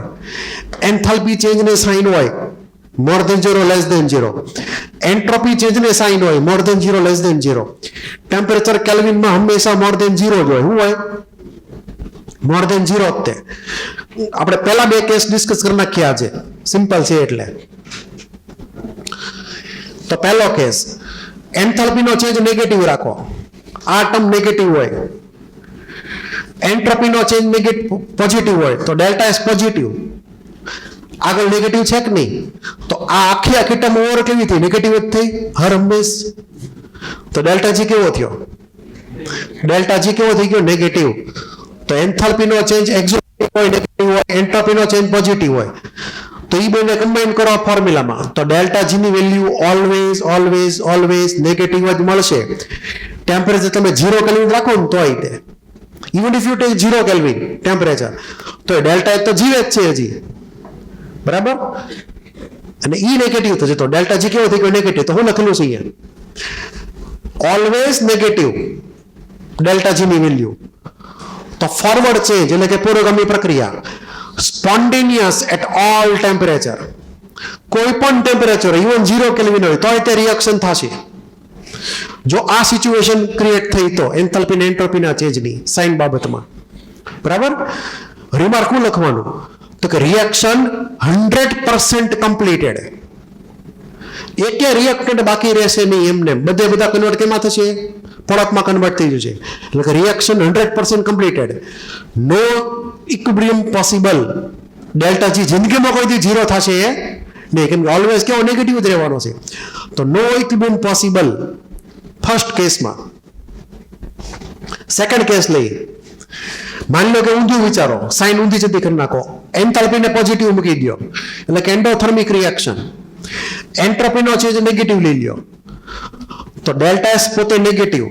એન્થાલ્પી ચેન્જને સાઇન હોય more than 0, less than 0. Entropy ચેન્જને સાઇન હોય more than 0, less than 0. Temperature કેલ્વિનમાં હંમેશા મોર ધેન 0 જ હોય. શું હોય? મોર ધેન 0 જ તે. આપણે પહેલા બે કેસ ડિસ્કસ કરી નાખ્યા છે, સિમ્પલ છે એટલે. તો પહેલો કેસ, એન્થાલ્પીનો ચેન્જ નેગેટિવ રાખો. આ ટર્મ નેગેટિવ હોય. એન્ટ્રોપીનો ચેન્જ પોઝિટિવ હોય તો ડેલ્ટા S પોઝિટિવ. આગળ નેગેટિવ છે કે નહીં? તો આ આખી ટર્મ ઓવર કેવી થઈ? નેગેટિવ જ થઈ હર હંમેશ. તો ડેલ્ટા G કેવો થયો? ડેલ્ટા G કેવો થઈ ગયો? નેગેટિવ. તો એન્થાલ્પીનો ચેન્જ એક્ઝોટિક હોય, નેગેટિવ હોય, એન્ટ્રોપીનો ચેન્જ પોઝિટિવ હોય. તો એ બંને કમ્બાઈન કરો ફોર્મ્યુલામાં તો ડેલ્ટા G ની value always always always negative જ મળશે. ટેમ્પરેચર તમે 0 કેલ્વિન રાખો ને તોય તે, even if you take 0 kelvin temperature, તો ડેલ્ટા તો જીવે જ છે હજી. બરાબર? અને ઈ નેગેટિવ થશે તો ડેલ્ટા G કેવો થઈ ગયો? નેગેટિવ. તો હું લખેલું છે અહીંયા ઓલવેઝ નેગેટિવ ડેલ્ટા G ની વેલ્યુ. તો ફોરવર્ડ ચેન્જ એટલે કે પુરોગામી પ્રક્રિયા, સ્પોન્ટેનિયસ એટ ઓલ ટેમ્પરેચર. કોઈ પણ ટેમ્પરેચર ઇવન 0 કેલ્વિન હોય તોય તે રિએક્શન થશે. જો આ સિચ્યુએશન ક્રિએટ થઈ તો એન્થાલ્પી ને એન્ટ્રોપીના ચેન્જની સાઇન બાબતમાં. બરાબર? રિમાર્ક શું લખવાનું? તો કે રિએક્શન 100% કમ્પ્લીટેડ. એકે રિએક્ટન્ટ બાકી રહેશે નહીં એમને. બધા કન્વર્ટ કેમાં થશે? પ્રોડક્ટમાં કન્વર્ટ થઈ જશે. એટલે કે રિએક્શન 100% કમ્પ્લીટેડ. નો ઇક્વિલિબ્રિયમ પોસિબલ. ડેલ્ટા G જિંદગીમાં કોઈથી 0 થશે નહીં, કેમ કે ઓલવેઝ કેવો? નેગેટિવ જ રહેવાનો છે. તો નો ઇક્વિલિબ્રિયમ પોસિબલ ફર્સ્ટ કેસમાં. સેકન્ડ કેસ લઈએ. માની લો કે ઊંધું વિચારો, સાઇન ઊંધી જતી કરી નાખો. એન્થાલ્પીને પોઝિટિવ મૂકી દો એટલે કે એન્ડોથર્મિક રિએક્શન. એન્ટ્રોપીનો ચેન્જ નેગેટિવ લઈ લ્યો તો ડેલ્ટા S પોતે નેગેટિવ